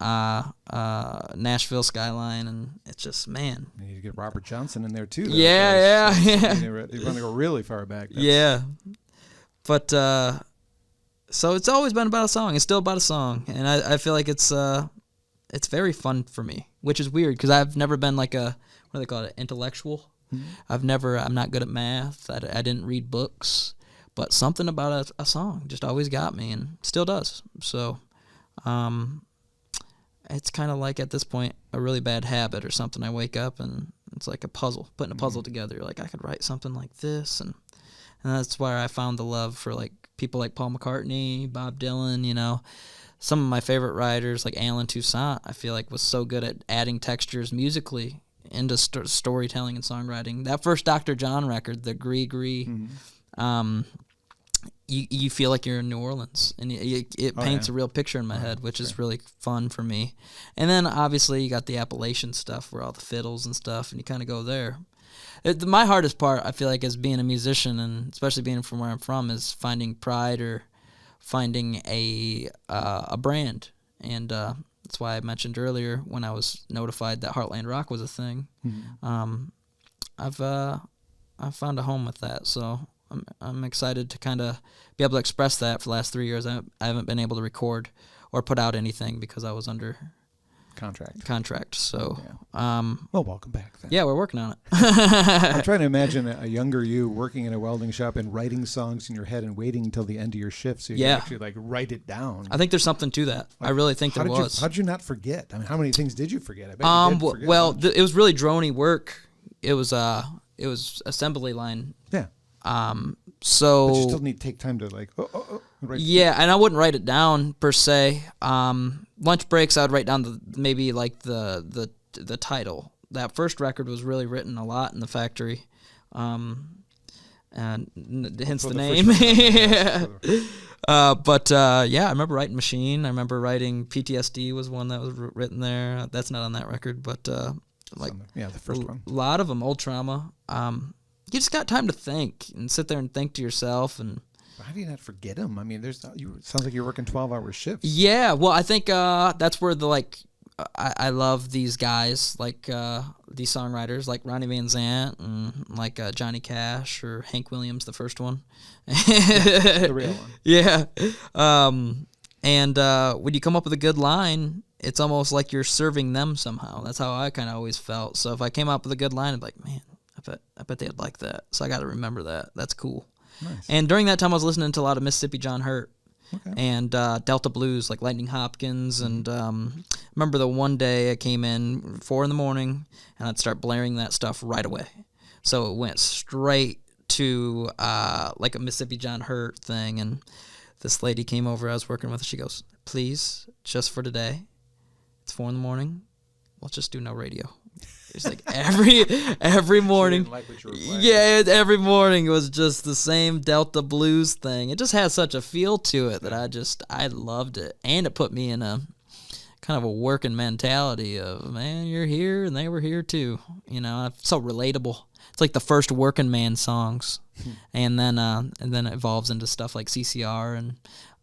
[SPEAKER 2] Nashville Skyline, and it's just, man.
[SPEAKER 1] You need to get Robert Johnson in there, too. Though,
[SPEAKER 2] Yeah.
[SPEAKER 1] They want to go really far back.
[SPEAKER 2] Yeah. But, so it's always been about a song. It's still about a song, and I feel like it's very fun for me, which is weird, because I've never been like what do they call it, intellectual? Mm-hmm. I'm not good at math. I didn't read books. But something about a song just always got me, and still does. So it's kind of like, at this point, a really bad habit or something. I wake up, and it's like a puzzle, putting a puzzle together. You're like, I could write something like this. And that's where I found the love for like people like Paul McCartney, Bob Dylan, some of my favorite writers like Alan Toussaint, I feel like was so good at adding textures musically into storytelling and songwriting. That first Dr. John record, the Gree Gree, you feel like you're in New Orleans, and it paints a real picture in my head, which is really fun for me. And then obviously you got the Appalachian stuff where all the fiddles and stuff, and you kind of go there. My hardest part, I feel like, as being a musician, and especially being from where I'm from, is finding pride or finding a brand. And that's why I mentioned earlier, when I was notified that Heartland Rock was a thing, I've found a home with that. So I'm excited to kind of be able to express that. For the last 3 years, I haven't been able to record or put out anything because I was under contract. So,
[SPEAKER 1] well, welcome back then.
[SPEAKER 2] Yeah, we're working on it.
[SPEAKER 1] I'm trying to imagine a younger you working in a welding shop and writing songs in your head and waiting until the end of your shift so you can actually like write it down.
[SPEAKER 2] I think there's something to that. I really think there was.
[SPEAKER 1] How did you not forget? I mean, how many things did you forget? I bet you did forget
[SPEAKER 2] it was really droney work. It was assembly line.
[SPEAKER 1] Yeah.
[SPEAKER 2] So
[SPEAKER 1] but you still need to take time to like write.
[SPEAKER 2] Yeah, and I wouldn't write it down per se. Lunch breaks, I would write down the title. That first record was really written a lot in the factory, and hence the name. I remember writing Machine. I remember writing PTSD was one that was written there. That's not on that record, but
[SPEAKER 1] the first one.
[SPEAKER 2] A lot of them, Old Trauma. You just got time to think and sit there and think to yourself. And
[SPEAKER 1] how do you not forget them? I mean, sounds like you're working 12-hour shifts.
[SPEAKER 2] Yeah, well, I think that's where I love these guys, like these songwriters, like Ronnie Van Zant and like Johnny Cash or Hank Williams, the first one.
[SPEAKER 1] The real one.
[SPEAKER 2] Yeah. And when you come up with a good line, it's almost like you're serving them somehow. That's how I kind of always felt. So if I came up with a good line, I'd be like, man, I bet they'd like that. So I got to remember that. That's cool.
[SPEAKER 1] Nice.
[SPEAKER 2] And during that time, I was listening to a lot of Mississippi John Hurt.
[SPEAKER 1] Okay.
[SPEAKER 2] And Delta Blues, like Lightning Hopkins. And remember the one day I came in 4 a.m, and I'd start blaring that stuff right away. So it went straight to like a Mississippi John Hurt thing. And this lady came over I was working with. She goes, please, just for today, it's 4 a.m, let's just do no radio. It's like every morning.
[SPEAKER 1] She didn't like what you were playing.
[SPEAKER 2] Yeah, every morning it was just the same Delta Blues thing. It just had such a feel to it that I loved it. And it put me in a kind of a working mentality of, man, you're here and they were here too. You know, it's so relatable. It's like the first working man songs. And then it evolves into stuff like CCR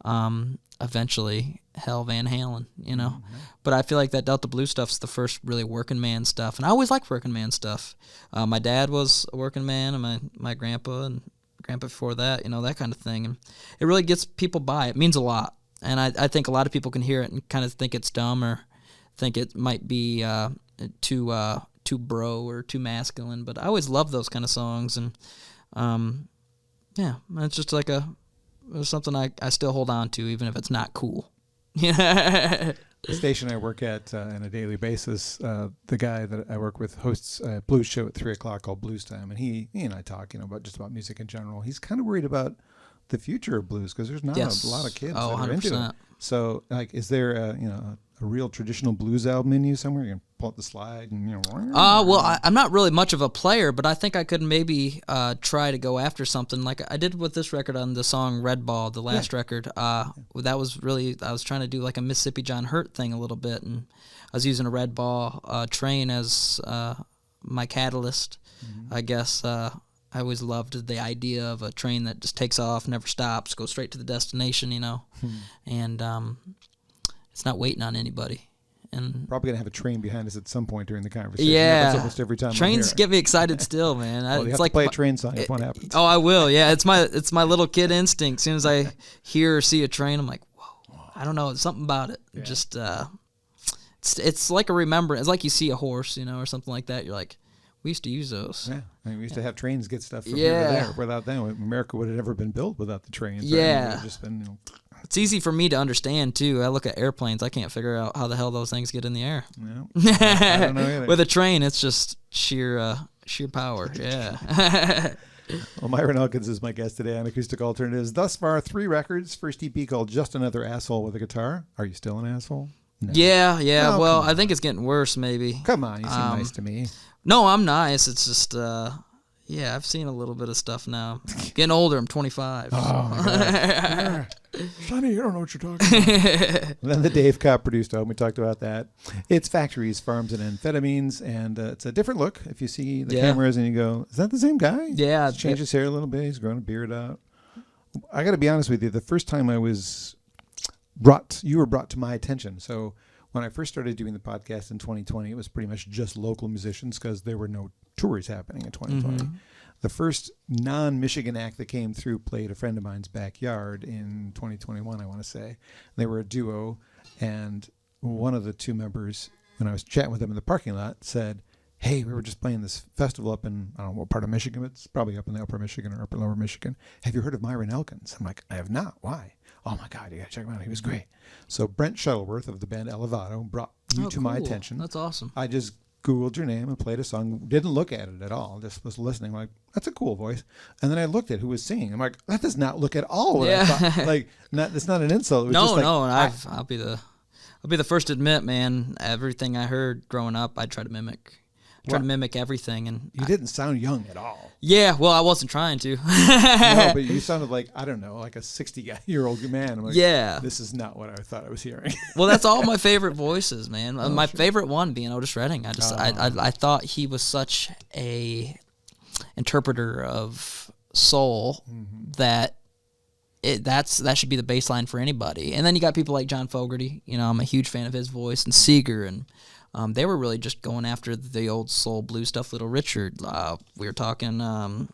[SPEAKER 2] and eventually Van Halen, you know.
[SPEAKER 1] Mm-hmm.
[SPEAKER 2] But I feel like that Delta Blues stuff's the first really working man stuff. And I always liked working man stuff. My dad was a working man, and my grandpa and grandpa before that, you know, that kind of thing. And it really gets people by. It means a lot. And I think a lot of people can hear it and kind of think it's dumb or think it might be too bro or too masculine. But I always love those kind of songs. And, yeah, it's just like it's something I still hold on to, even if it's not cool. Yeah.
[SPEAKER 1] The station I work at on a daily basis, the guy that I work with hosts a blues show at 3 o'clock called Blues Time, and he and I talk, about just about music in general. He's kind of worried about the future of blues because there's not a lot of kids that are
[SPEAKER 2] 100%.
[SPEAKER 1] into it. So, like, is there a real traditional blues album in you somewhere? You can pull up the slide and
[SPEAKER 2] well, I'm not really much of a player, but I think I could maybe try to go after something like I did with this record on the song Red Ball, the last record. That was really, I was trying to do like a Mississippi John Hurt thing a little bit, and I was using a Red Ball train as my catalyst. I guess I always loved the idea of a train that just takes off, never stops, goes straight to the destination, and it's not waiting on anybody. And
[SPEAKER 1] probably gonna have a train behind us at some point during the conversation.
[SPEAKER 2] Yeah,
[SPEAKER 1] That's almost every time.
[SPEAKER 2] Trains get me excited still, man.
[SPEAKER 1] Well, you
[SPEAKER 2] it's
[SPEAKER 1] have
[SPEAKER 2] like
[SPEAKER 1] to play a train song if one happens.
[SPEAKER 2] Oh, I will. Yeah, it's my little kid instinct. As soon as I hear or see a train, I'm like, whoa. I don't know, it's something about it.
[SPEAKER 1] Yeah.
[SPEAKER 2] Just it's like a remembrance. It's like you see a horse, or something like that. You're like, we used to use those.
[SPEAKER 1] Yeah, I mean, we used to have trains get stuff from here to there. Without them, America would have never been built without the trains. Right?
[SPEAKER 2] Yeah,
[SPEAKER 1] it would have just been.
[SPEAKER 2] It's easy for me to understand too. I look at airplanes. I can't figure out how the hell those things get in the air.
[SPEAKER 1] Yeah, I don't know either.
[SPEAKER 2] With a train, it's just sheer power. Yeah.
[SPEAKER 1] Well, Myron Elkins is my guest today on Acoustic Alternatives. Thus far, 3 records. First EP called Just Another Asshole with a Guitar. Are you still an asshole? No.
[SPEAKER 2] Yeah.
[SPEAKER 1] Oh,
[SPEAKER 2] Well, I think it's getting worse, maybe.
[SPEAKER 1] Come on, you seem nice to me.
[SPEAKER 2] No, I'm nice. It's just, I've seen a little bit of stuff now. Getting older. I'm 25.
[SPEAKER 1] Oh, my God. Sonny, you don't know what you're talking about. Then the Dave Cobb produced album. We talked about that. It's Factories, Farms, and Amphetamines, and it's a different look. If you see the cameras and you go, is that the same guy?
[SPEAKER 2] Yeah.
[SPEAKER 1] He's changed his hair a little bit. He's grown a beard out. I got to be honest with you. The first time you were brought to my attention. So when I first started doing the podcast in 2020, it was pretty much just local musicians because there were no tours happening in 2020. Mm-hmm. The first non-Michigan act that came through played a friend of mine's backyard in 2021, I want to say. They were a duo, and one of the 2 members, when I was chatting with them in the parking lot, said, hey, we were just playing this festival up in, I don't know what part of Michigan, it's probably up in the upper Michigan or upper lower Michigan. Have you heard of Myron Elkins? I'm like, I have not. Why? Oh, my God, you got to check him out. He was great. So Brent Shuttleworth of the band Elevado brought you to my attention.
[SPEAKER 2] That's awesome.
[SPEAKER 1] I just Googled your name and played a song. Didn't look at it at all. Just was listening. I'm like, that's a cool voice. And then I looked at who was singing. I'm like, that does not look at all what I thought. Like, it's not an insult. It was
[SPEAKER 2] no,
[SPEAKER 1] just like,
[SPEAKER 2] no. I'll be the first to admit, man. Everything I heard growing up, I tried to mimic. To mimic everything, and
[SPEAKER 1] you didn't sound young at all.
[SPEAKER 2] Yeah, well, I wasn't trying to.
[SPEAKER 1] No, but you sounded like, I don't know, like a 60-year-old man. I'm like, this is not what I thought I was hearing.
[SPEAKER 2] Well, that's all my favorite voices, man. My favorite one being Otis Redding. I thought he was such a interpreter of soul that that should be the baseline for anybody. And then you got people like John Fogerty. I'm a huge fan of his voice, and Seeger, and they were really just going after the old soul blues stuff. Little Richard, we were talking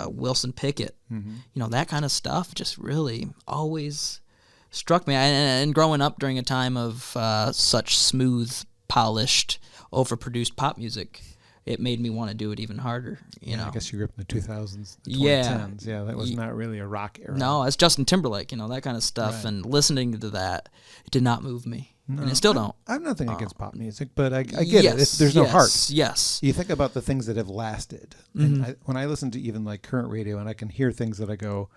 [SPEAKER 2] Wilson Pickett. That kind of stuff just really always struck me. And growing up during a time of such smooth, polished, overproduced pop music, it made me want to do it even harder.
[SPEAKER 1] I guess you grew up in the 2000s, the 2010s.
[SPEAKER 2] Yeah.
[SPEAKER 1] Yeah, that was not really a rock era.
[SPEAKER 2] No, it's Justin Timberlake, that kind of stuff.
[SPEAKER 1] Right.
[SPEAKER 2] And listening to that, it did not move me.
[SPEAKER 1] No,
[SPEAKER 2] and it still don't.
[SPEAKER 1] I have nothing against pop music, but I get it. There's no heart.
[SPEAKER 2] Yes.
[SPEAKER 1] You think about the things that have lasted. And when I listen to even like current radio, and I can hear things that I go,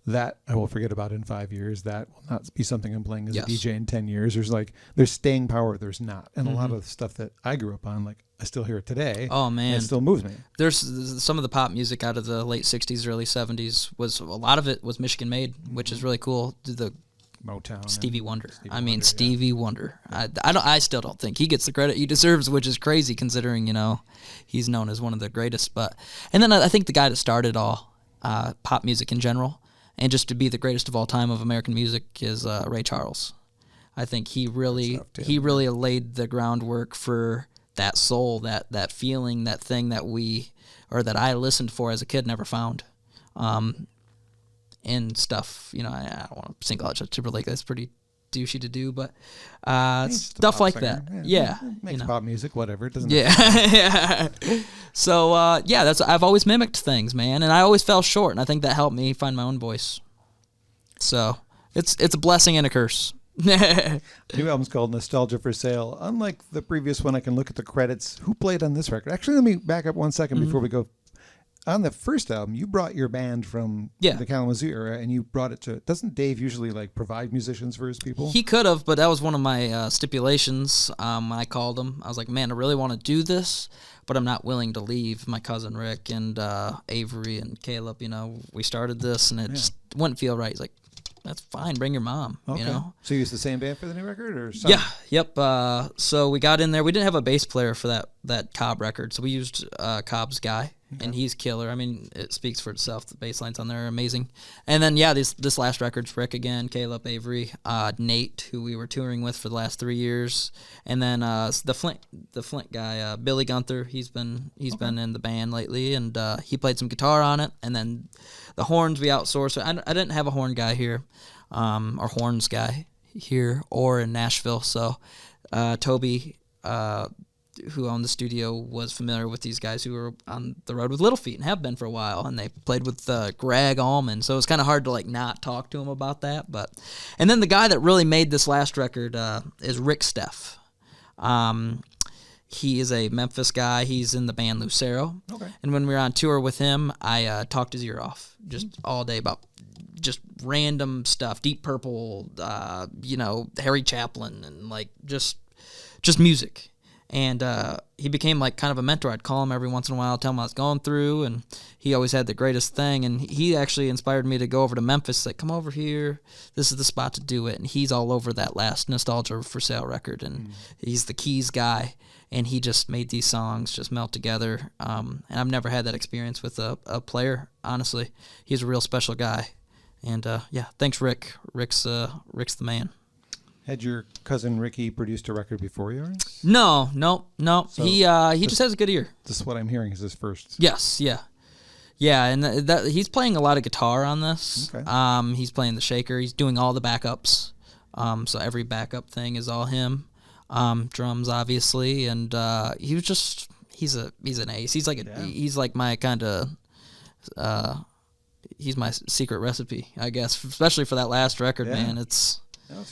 [SPEAKER 1] that I will forget about in 5 years. That will not be something I'm playing as a DJ in 10 years. There's staying power. There's not. And a lot of the stuff that I grew up on, like I still hear it today.
[SPEAKER 2] Oh, man.
[SPEAKER 1] And it still moves me.
[SPEAKER 2] There's some of the pop music out of the late 60s, early 70s a lot of it was Michigan made, which is really cool. The
[SPEAKER 1] Motown.
[SPEAKER 2] Stevie Wonder.
[SPEAKER 1] Stevie
[SPEAKER 2] Wonder. I still don't think he gets the credit he deserves, which is crazy considering, he's known as one of the greatest. And then I think the guy that started all pop music in general, and just to be the greatest of all time of American music, is Ray Charles. I think he really laid the groundwork for that soul, that feeling, that thing that I listened for as a kid, never found. And stuff, I don't want to single out Timberlake. That's pretty douchey to do, but stuff like
[SPEAKER 1] singer.
[SPEAKER 2] that. Yeah,
[SPEAKER 1] it makes pop music, whatever. It doesn't.
[SPEAKER 2] Yeah. So I've always mimicked things, man, and I always fell short, and I think that helped me find my own voice. So it's a blessing and a curse.
[SPEAKER 1] New album's called Nostalgia for Sale. Unlike the previous one, I can look at the credits. Who played on this record? Actually, let me back up 1 second before we go. On the first album, you brought your band from the Kalamazoo era, and you brought it to. Doesn't Dave usually provide musicians for his people?
[SPEAKER 2] He could have, but that was one of my stipulations. When I called him, I was like, "Man, I really want to do this, but I'm not willing to leave my cousin Rick and Avery and Caleb. We started this, and it just wouldn't feel right." He's like, "That's fine. Bring your mom."
[SPEAKER 1] Okay. So you used the same band for the new record, or some?
[SPEAKER 2] Yeah, yep. So we got in there. We didn't have a bass player for that Cobb record, so we used Cobb's guy. Okay. And he's killer. I mean, it speaks for itself. The bass lines on there are amazing. And then, this last record's Rick again, Caleb, Avery, Nate, who we were touring with for the last 3 years, and then the Flint guy, Billy Gunther. He's been in the band lately, and he played some guitar on it. And then the horns we outsourced. I didn't have a horn guy here, or horns guy here, or in Nashville. So Toby, who owned the studio, was familiar with these guys who were on the road with Little Feat and have been for a while, and they played with Greg Allman, so it was kind of hard to not talk to him about that. And then the guy that really made this last record is Rick Steff. He is a Memphis guy. He's in the band Lucero. Okay. And when we were on tour with him, I talked his ear off just all day about just random stuff, Deep Purple, Harry Chaplin, and just music. And he became kind of a mentor. I'd call him every once in a while, tell him what I was going through, and he always had the greatest thing. And he actually inspired me to go over to Memphis, come over here, this is the spot to do it. And he's all over that last Nostalgia for Sale record, and he's the keys guy, and he just made these songs just melt together. And I've never had that experience with a player, honestly. He's a real special guy. And thanks, Rick. Rick's the man.
[SPEAKER 1] Had your cousin Ricky produced a record before yours?
[SPEAKER 2] No. So he just has a good ear.
[SPEAKER 1] This is what I'm hearing is his first.
[SPEAKER 2] Yes, yeah. And he's playing a lot of guitar on this. Okay. He's playing the shaker. He's doing all the backups. So every backup thing is all him. Drums, obviously, and he's an ace. He's like my kind of he's my secret recipe, I guess, especially for that last record, man. It's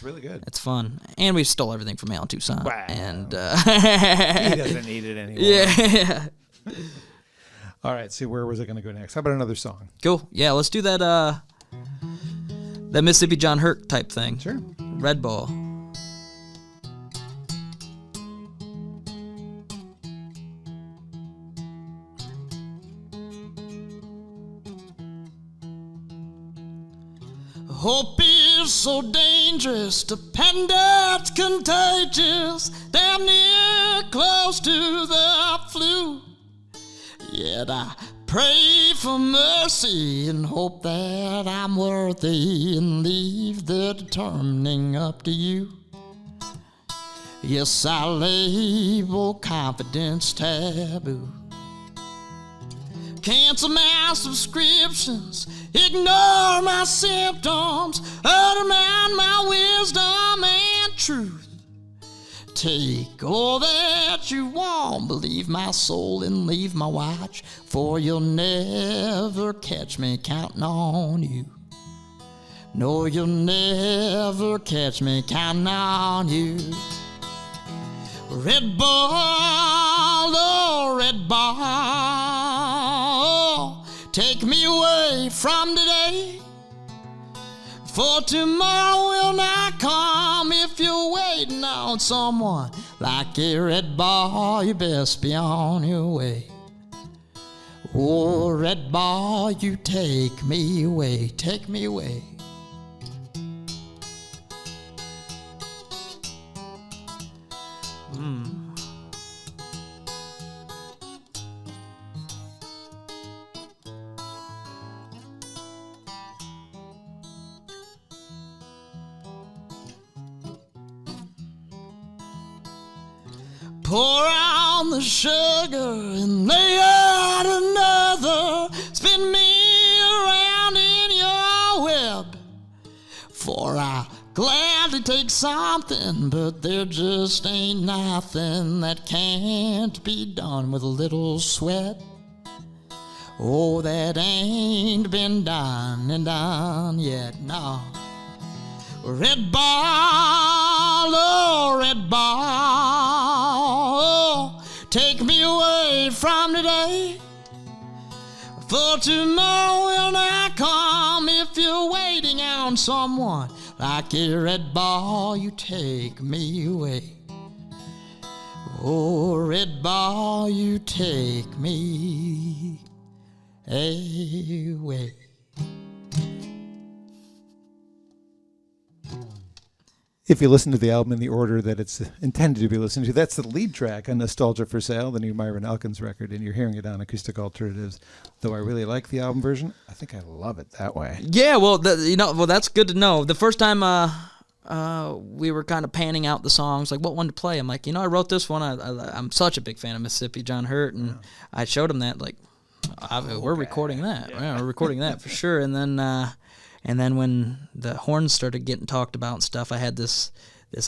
[SPEAKER 2] really good. It's fun. And we stole everything from Alan Toussaint.
[SPEAKER 1] Wow.
[SPEAKER 2] And
[SPEAKER 1] he doesn't need it anymore.
[SPEAKER 2] Yeah.
[SPEAKER 1] All right, so where was I going to go next? How about another song?
[SPEAKER 2] Cool. Yeah, let's do that Mississippi John Hurt type thing.
[SPEAKER 1] Sure.
[SPEAKER 2] Red Bull.
[SPEAKER 3] Hope is so dangerous, dependent, contagious, damn near close to the flu. Yet I pray for mercy and hope that I'm worthy and leave the determining up to you. Yes, I label confidence taboo. Cancel my subscriptions, ignore my symptoms, undermine my wisdom and truth. Take all that you want, believe my soul and leave my watch, for you'll never catch me counting on you. No, you'll never catch me counting on you. Red ball, oh, red ball, take me away from today, for tomorrow will not come. If you're waiting on someone like a red ball, you best be on your way. Oh, red ball, you take me away, take me away. Pour on the sugar and lay out another. Spin me around in your web. For I gladly take something, but there just ain't nothing that can't be done with a little sweat. Oh, that ain't been done and done yet, no. Red ball, oh, red ball, take me away from today, for tomorrow will not come. If you're waiting on someone like a red ball, you take me away. Oh, red ball, you take me away.
[SPEAKER 1] If you listen to the album in the order that it's intended to be listened to, that's the lead track on Nostalgia for Sale, the new Myron Elkins record, and you're hearing it on Acoustic Alternatives. Though I really like the album version, I think I love it that way.
[SPEAKER 2] Yeah, well, that's good to know. The first time we were kind of panning out the songs, like what one to play, I'm like, I wrote this one. I'm such a big fan of Mississippi John Hurt, and I showed him that, like, we're recording that. Yeah, we're recording that for sure. And then when the horns started getting talked about and stuff, I had this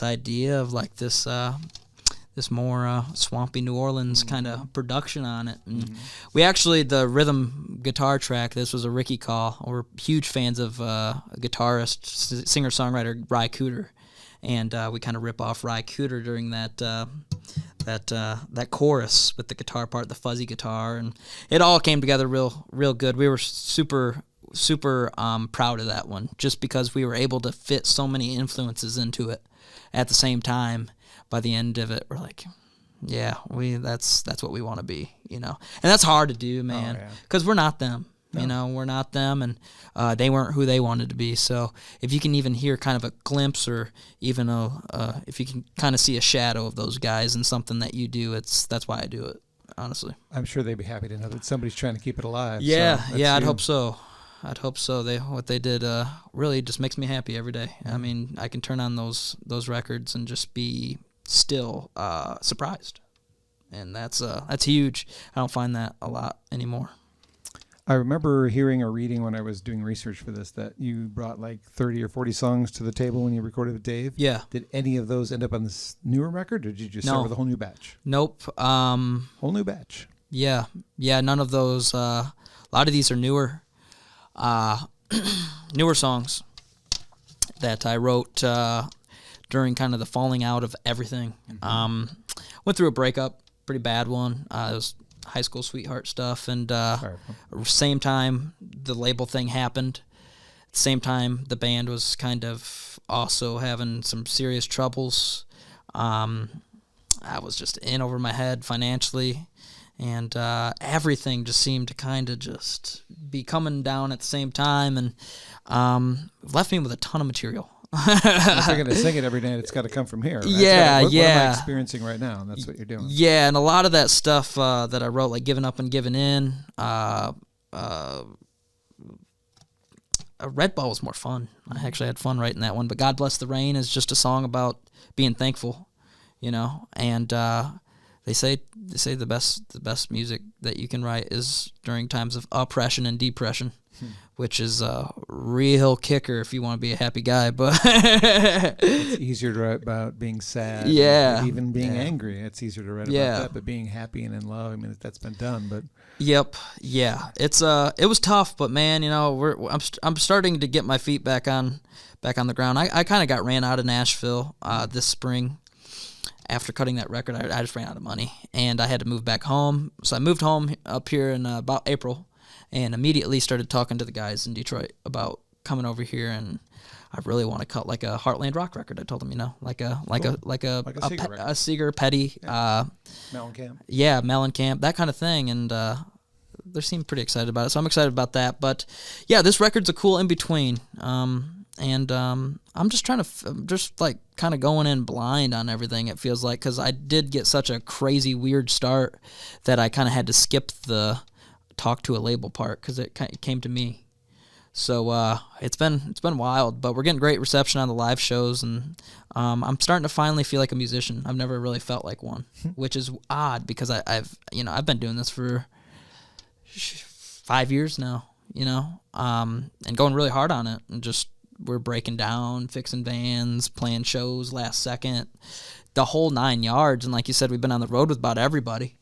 [SPEAKER 2] idea of like this more swampy New Orleans kind of production on it. And we actually, the rhythm guitar track, this was a Ricky call. We're huge fans of guitarist, singer-songwriter Ry Cooder. And we kind of rip off Ry Cooder during that chorus with the guitar part, the fuzzy guitar. And it all came together real good. We were super proud of that one, just because we were able to fit so many influences into it at the same time. By the end of it, we're like, yeah, that's what we want to be, and that's hard to do, man, because we're not them. We're not them, and they weren't who they wanted to be. So if you can even hear kind of a glimpse, or even if you can kind of see a shadow of those guys in something that you do, that's why I do it, honestly.
[SPEAKER 1] I'm sure they'd be happy to know that somebody's trying to keep it alive.
[SPEAKER 2] Yeah, I'd hope so. What they did really just makes me happy every day. I mean, I can turn on those records and just be still surprised, and that's huge. I don't find that a lot anymore.
[SPEAKER 1] I remember hearing or reading when I was doing research for this that you brought like 30 or 40 songs to the table when you recorded with Dave.
[SPEAKER 2] Yeah.
[SPEAKER 1] Did any of those end up on this newer record, or did you just start with a whole new batch?
[SPEAKER 2] Nope.
[SPEAKER 1] Whole new batch.
[SPEAKER 2] Yeah. None of those. A lot of these are newer songs that I wrote during kind of the falling out of everything. Went through a breakup, pretty bad one. It was high school sweetheart stuff, and same time the label thing happened. At the same time, the band was kind of also having some serious troubles. I was just in over my head financially, and everything just seemed to kind of just be coming down at the same time, and left me with a ton of material.
[SPEAKER 1] If you're going to sing it every night, it's got to come from here. Right?
[SPEAKER 2] Yeah,
[SPEAKER 1] what am I
[SPEAKER 2] yeah.
[SPEAKER 1] experiencing right now? And that's what you're doing.
[SPEAKER 2] Yeah, and a lot of that stuff that I wrote, like Giving Up and Giving In, Red Ball was more fun. I actually had fun writing that one. But God Bless the Rain is just a song about being thankful, and they say the best music that you can write is during times of oppression and depression, which is a real kicker if you want to be a happy guy. But
[SPEAKER 1] it's easier to write about being sad,
[SPEAKER 2] yeah,
[SPEAKER 1] even being angry. It's easier to write about that, but being happy and in love, I mean, that's been done. But
[SPEAKER 2] yep, yeah, it was tough, but man, I'm starting to get my feet back on the ground. I kind of got ran out of Nashville this spring. After cutting that record, I just ran out of money, and I had to move back home. So I moved home up here in about April, and immediately started talking to the guys in Detroit about coming over here. And I really want to cut like a Heartland rock record. I told them, like a Seeger, Petty,
[SPEAKER 1] Mellencamp.
[SPEAKER 2] Yeah, Mellencamp, that kind of thing. And they seem pretty excited about it, so I'm excited about that. But yeah, this record's a cool in between. And I'm just trying to kind of going in blind on everything, it feels like, because I did get such a crazy, weird start that I kind of had to skip the talk to a label part because it came to me. So it's been wild, but we're getting great reception on the live shows, and I'm starting to finally feel like a musician. I've never really felt like one, which is odd because I've been doing this for 5 years now, and going really hard on it, and just we're breaking down, fixing vans, playing shows last second, the whole 9 yards. And like you said, we've been on the road with about everybody.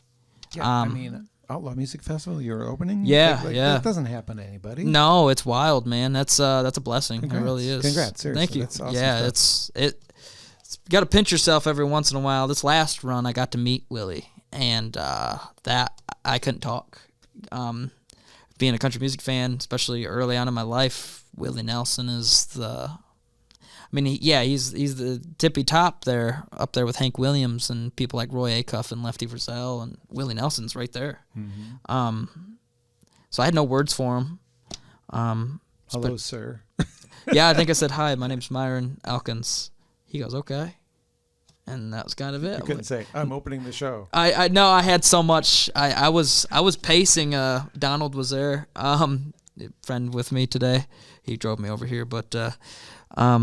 [SPEAKER 1] Yeah, I mean, Outlaw Music Festival, you're opening?
[SPEAKER 2] Yeah, yeah.
[SPEAKER 1] That doesn't happen to anybody.
[SPEAKER 2] No, it's wild, man. That's a blessing.
[SPEAKER 1] Congrats.
[SPEAKER 2] It really is.
[SPEAKER 1] Congrats, seriously.
[SPEAKER 2] Thank you.
[SPEAKER 1] That's awesome
[SPEAKER 2] yeah,
[SPEAKER 1] stuff.
[SPEAKER 2] you got to pinch yourself every once in a while. This last run, I got to meet Willie, and that I couldn't talk. Being a country music fan, especially early on in my life, Willie Nelson is he's the tippy top there, up there with Hank Williams and people like Roy Acuff and Lefty Frizzell, and Willie Nelson's right there. Mm-hmm. So I had no words for him.
[SPEAKER 1] Hello, sir.
[SPEAKER 2] Yeah, I think I said, "Hi, my name's Myron Elkins." He goes, "Okay." And that was kind of it.
[SPEAKER 1] You couldn't say, "I'm opening the show."
[SPEAKER 2] I know I had so much. I was pacing. Donald was there, a friend with me today. He drove me over here, but I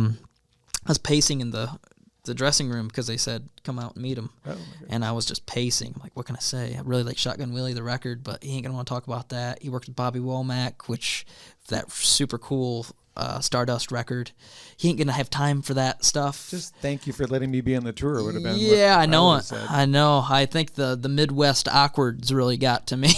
[SPEAKER 2] was pacing in the dressing room because they said come out and meet him. Oh, and I was just pacing. I'm like, what can I say? I really like Shotgun Willie, the record, but he ain't gonna want to talk about that. He worked with Bobby Womack, which that super cool Stardust record. He ain't gonna have time for that stuff.
[SPEAKER 1] Just thank you for letting me be on the tour would have been.
[SPEAKER 2] Yeah, I know it. I know. I think the Midwest awkwards really got to me.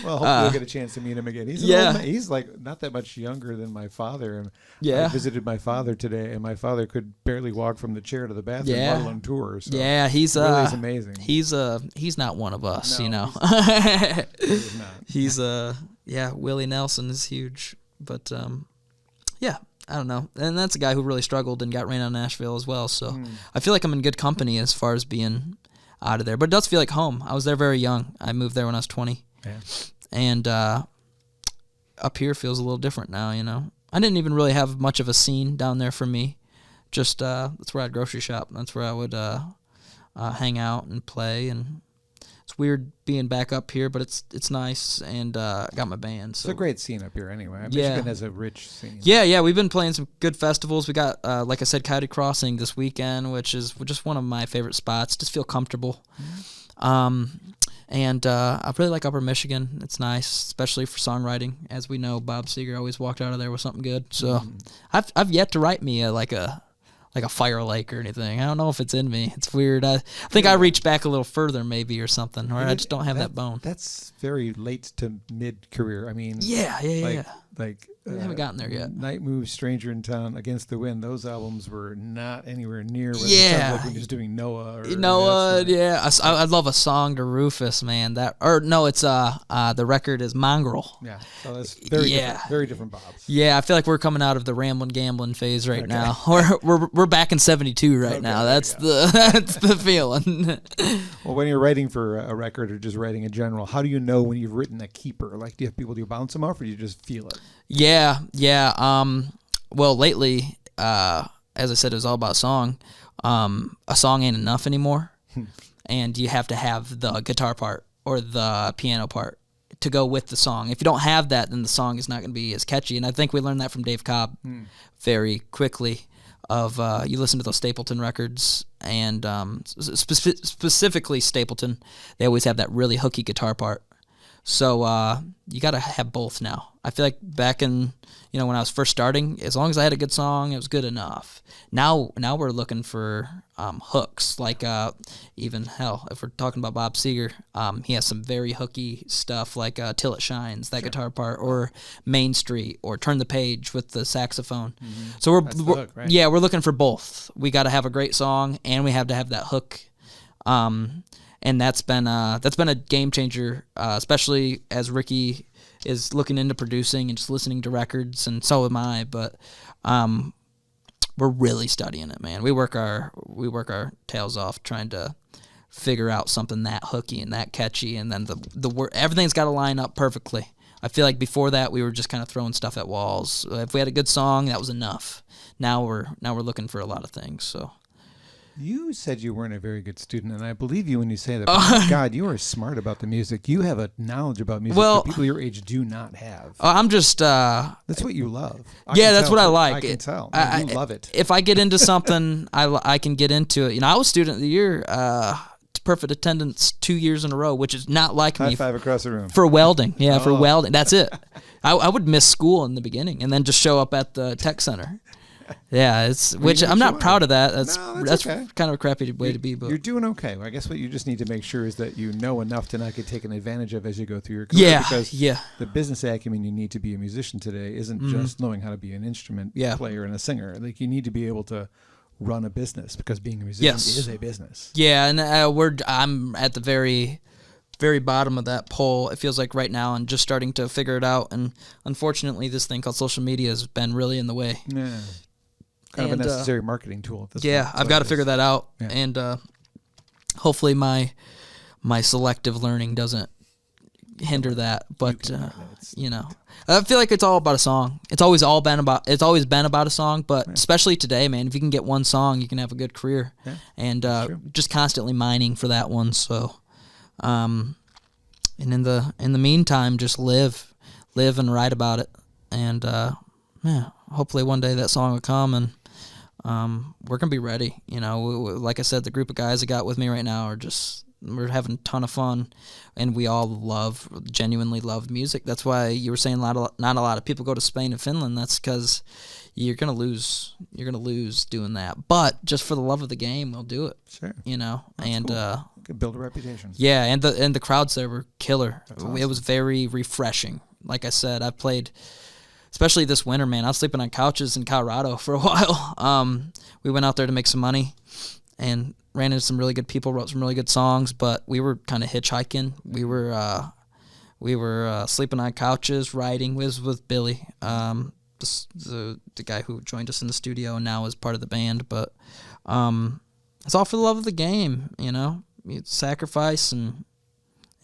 [SPEAKER 1] Well, hopefully we'll get a chance to meet him again. He's like not that much younger than my father, and I visited my father today, and my father could barely walk from the chair to the bathroom, let alone tour. So
[SPEAKER 2] yeah, he's
[SPEAKER 1] amazing.
[SPEAKER 2] He's not one of us,
[SPEAKER 1] no, he's not.
[SPEAKER 2] Willie Nelson is huge. But, I don't know. And that's a guy who really struggled and got ran out of Nashville as well. So I feel like I'm in good company as far as being out of there. But it does feel like home. I was there very young. I moved there when I was 20. Yeah. And up here feels a little different now, I didn't even really have much of a scene down there for me. Just that's where I'd grocery shop. That's where I would hang out and play, and it's weird being back up here, but it's nice, and got my band. So
[SPEAKER 1] it's a great scene up here anyway. Michigan has a rich scene.
[SPEAKER 2] Yeah, we've been playing some good festivals. We got, like I said, Coyote Crossing this weekend, which is just one of my favorite spots. Just feel comfortable. And I really like Upper Michigan. It's nice, especially for songwriting. As we know, Bob Seger always walked out of there with something good. So I've yet to write me like a Fire Lake or anything. I don't know if it's in me. It's weird. I think I reach back a little further maybe or something, or I just don't have that bone.
[SPEAKER 1] That's very late to mid-career. I mean, Like
[SPEAKER 2] we haven't gotten there yet.
[SPEAKER 1] Night Moves, Stranger in Town, Against the Wind. Those albums were not anywhere near what it sounds like when you're just doing Noah.
[SPEAKER 2] I love A Song to Rufus, man. It's the record is Mongrel.
[SPEAKER 1] Yeah, so that's very different Bobs.
[SPEAKER 2] Yeah, I feel like we're coming out of the ramblin' gambling phase right now. We're back in '72 right now. That's the feeling.
[SPEAKER 1] Well, when you're writing for a record or just writing in general, how do you know when you've written a keeper? Like, do you bounce them off, or do you just feel it?
[SPEAKER 2] Yeah. well, lately, as I said, it was all about song. A song ain't enough anymore, and you have to have the guitar part or the piano part to go with the song. If you don't have that, then the song is not going to be as catchy. And I think we learned that from Dave Cobb very quickly. You listen to those Stapleton records, and specifically Stapleton, they always have that really hooky guitar part. So you got to have both now. I feel like back in, when I was first starting, as long as I had a good song, it was good enough. Now we're looking for hooks. Like even hell, if we're talking about Bob Seger, he has some very hooky stuff like Till It Shines, that guitar part, or Main Street, or Turn the Page with the saxophone. So we're
[SPEAKER 1] hook, right?
[SPEAKER 2] Yeah, we're looking for both. We got to have a great song, and we have to have that hook. And that's been a game changer, especially as Ricky is looking into producing and just listening to records, and so am I. But we're really studying it, man. We work our tails off trying to figure out something that hooky and that catchy, and then the everything's got to line up perfectly. I feel like before that we were just kind of throwing stuff at walls. If we had a good song, that was enough. Now we're looking for a lot of things. So.
[SPEAKER 1] You said you weren't a very good student, and I believe you when you say that. My God, you are smart about the music. You have a knowledge about music that people your age do not have.
[SPEAKER 2] I'm just...
[SPEAKER 1] that's what you love.
[SPEAKER 2] That's what I like.
[SPEAKER 1] I can tell. You love it.
[SPEAKER 2] If I get into something, I can get into it. I was Student of the Year, perfect attendance 2 years in a row, which is not like
[SPEAKER 1] High
[SPEAKER 2] me.
[SPEAKER 1] five across the room.
[SPEAKER 2] For welding. Yeah, for welding. That's it. I would miss school in the beginning and then just show up at the tech center. Yeah, which I'm not proud of that. That's okay. Kind of a crappy way to be. But
[SPEAKER 1] you're doing okay. I guess what you just need to make sure is that you know enough to not get taken advantage of as you go through your career. Because the business acumen you need to be a musician today isn't just knowing how to be an instrument player and a singer. Like, you need to be able to run a business, because being a musician is a business.
[SPEAKER 2] Yeah, and I'm at the very, very bottom of that pole. It feels like right now I'm just starting to figure it out, and unfortunately, this thing called social media has been really in the way.
[SPEAKER 1] Yeah. Kind of a necessary marketing tool at this point.
[SPEAKER 2] Yeah, I've got to figure that out, and hopefully my selective learning doesn't hinder that. But I feel like it's all about a song. It's always been about a song, but especially today, man. If you can get one song, you can have a good career, and just constantly mining for that one. So, and in the meantime, just live and write about it, and hopefully one day that song will come, and we're gonna be ready. Like I said, the group of guys I got with me right now we're having a ton of fun, and we all genuinely love music. That's why you were saying not a lot of people go to Spain and Finland. That's because you're gonna lose doing that. But just for the love of the game, we'll do it.
[SPEAKER 1] Sure.
[SPEAKER 2] That's
[SPEAKER 1] cool. Could build a reputation.
[SPEAKER 2] Yeah, and the crowds there were killer.
[SPEAKER 1] Awesome.
[SPEAKER 2] It was very refreshing. Like I said, I've played. Especially this winter, man. I was sleeping on couches in Colorado for a while. We went out there to make some money and ran into some really good people, wrote some really good songs, but we were kind of hitchhiking. We were sleeping on couches, writing. We was with Billy, the guy who joined us in the studio and now is part of the band. But it's all for the love of the game, You sacrifice and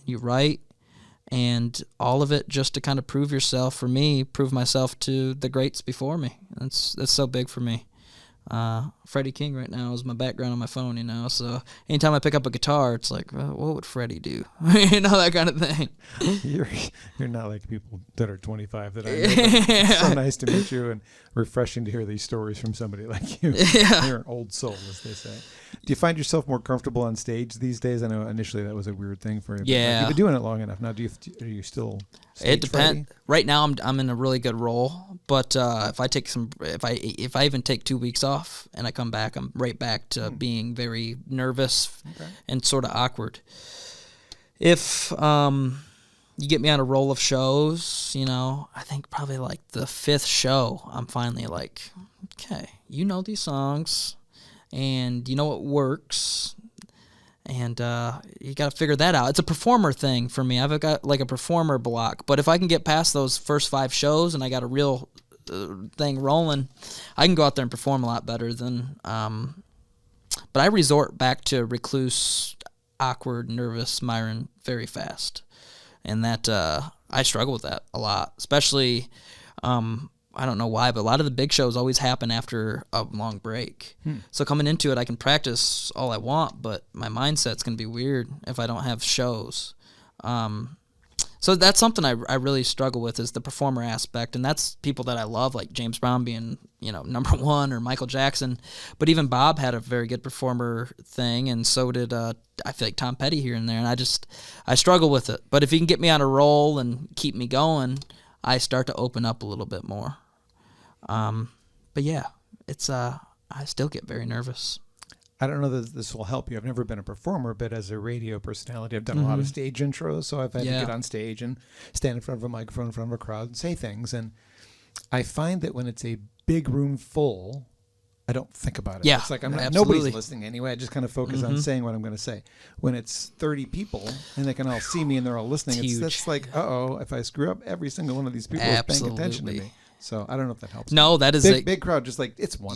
[SPEAKER 2] you write. And all of it just to kind of prove myself to the greats before me. That's so big for me. Freddie King right now is my background on my phone, so anytime I pick up a guitar, it's like, well, what would Freddie do? That kind of thing.
[SPEAKER 1] You're not like people that are 25 that I know. It's so nice to meet you, and refreshing to hear these stories from somebody like you.
[SPEAKER 2] Yeah.
[SPEAKER 1] You're an old soul, as they say. Do you find yourself more comfortable on stage these days? I know initially that was a weird thing for you.
[SPEAKER 2] Yeah.
[SPEAKER 1] You've been doing it long enough now. Are you still stage
[SPEAKER 2] It depends. Right now, I'm in a really good role, but if I even take 2 weeks off and I come back, I'm right back to being very nervous and sort of awkward. If you get me on a roll of shows, I think probably like the 5th show, I'm finally like, okay, these songs, and you know what works, and you got to figure that out. It's a performer thing for me. I've got like a performer block, but if I can get past those first 5 shows and I got a real thing rolling, I can go out there and perform a lot better than. But I resort back to recluse, awkward, nervous Myron very fast, and that I struggle with that a lot, especially I don't know why, but a lot of the big shows always happen after a long break. So coming into it, I can practice all I want, but my mindset's going to be weird if I don't have shows. So that's something I really struggle with, is the performer aspect, and that's people that I love, like James Brown being, number one, or Michael Jackson. But even Bob had a very good performer thing, and so did I feel like Tom Petty here and there, and I struggle with it. But if you can get me on a roll and keep me going, I start to open up a little bit more. But yeah, it's I still get very nervous.
[SPEAKER 1] I don't know that this will help you. I've never been a performer, but as a radio personality, I've done a lot of stage intros, so I've had to get on stage and stand in front of a microphone, in front of a crowd, and say things. And I find that when it's a big room full, I don't think about it.
[SPEAKER 2] Yeah,
[SPEAKER 1] it's like
[SPEAKER 2] absolutely.
[SPEAKER 1] nobody's listening anyway. I just kind of focus on saying what I'm going to say. When it's 30 people and they can all see me and they're all listening, that's like, if I screw up, every single one of these people is paying attention to me. So I don't know if that helps.
[SPEAKER 2] No, that is
[SPEAKER 1] big crowd. Just like it's one,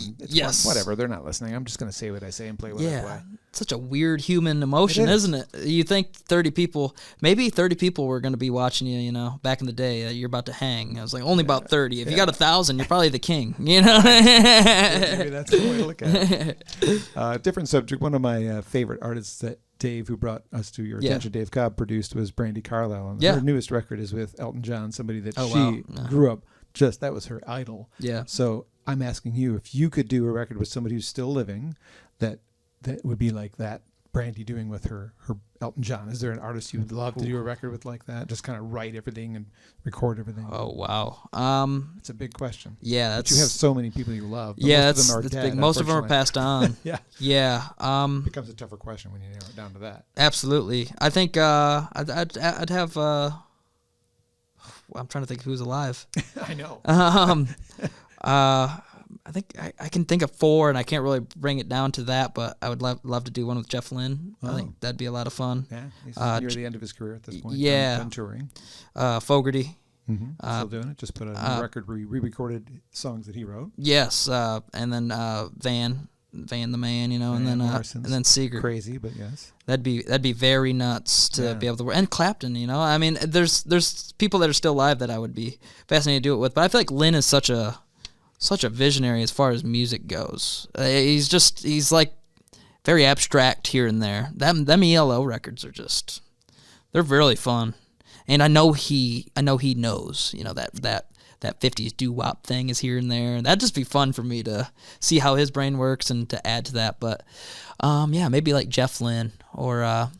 [SPEAKER 1] whatever. They're not listening. I'm just going to say what I say and play what I play.
[SPEAKER 2] It's such a weird human emotion, isn't it? You think 30 people, maybe 30 people were going to be watching you. Back in the day, you're about to hang. I was like, only about 30. If you got 1,000, you're probably the king.
[SPEAKER 1] Maybe that's the way to look at it. Different subject. One of my favorite artists that Dave, who brought us to your attention, Dave Cobb produced, was Brandi Carlile. And her newest record is with Elton John, somebody that she grew up. That was her idol. Yeah. So I'm asking you, if you could do a record with somebody who's still living, that would be like that Brandi doing with her Elton John. Is there an artist you would love to do a record with like that? Just kind of write everything and record everything.
[SPEAKER 2] Oh wow.
[SPEAKER 1] It's a big question.
[SPEAKER 2] Yeah,
[SPEAKER 1] but you have so many people you love.
[SPEAKER 2] Most
[SPEAKER 1] of them are
[SPEAKER 2] that's
[SPEAKER 1] dead,
[SPEAKER 2] big. Most of them are passed on.
[SPEAKER 1] Yeah.
[SPEAKER 2] It
[SPEAKER 1] becomes a tougher question when you narrow it down to that.
[SPEAKER 2] Absolutely. I think I'd have. I'm trying to think who's alive.
[SPEAKER 1] I know.
[SPEAKER 2] I think I can think of 4, and I can't really bring it down to that, but I would love to do one with Jeff Lynne. I think that'd be a lot of fun.
[SPEAKER 1] Yeah, he's near the end of his career at this point.
[SPEAKER 2] Yeah.
[SPEAKER 1] Done touring.
[SPEAKER 2] Fogerty.
[SPEAKER 1] Still doing it. Just put a new record, re-recorded songs that he wrote.
[SPEAKER 2] Yes, and then Van the Man, and then Seeger.
[SPEAKER 1] Crazy, but yes.
[SPEAKER 2] That'd be very nuts to be able to work. And Clapton, I mean, there's people that are still alive that I would be fascinated to do it with. But I feel like Lynn is such a visionary as far as music goes. He's like very abstract here and there. Them ELO records are they're really fun. And I know he knows, that 50s doo-wop thing is here and there. That'd just be fun for me to see how his brain works and to add to that. But, maybe like Jeff Lynne or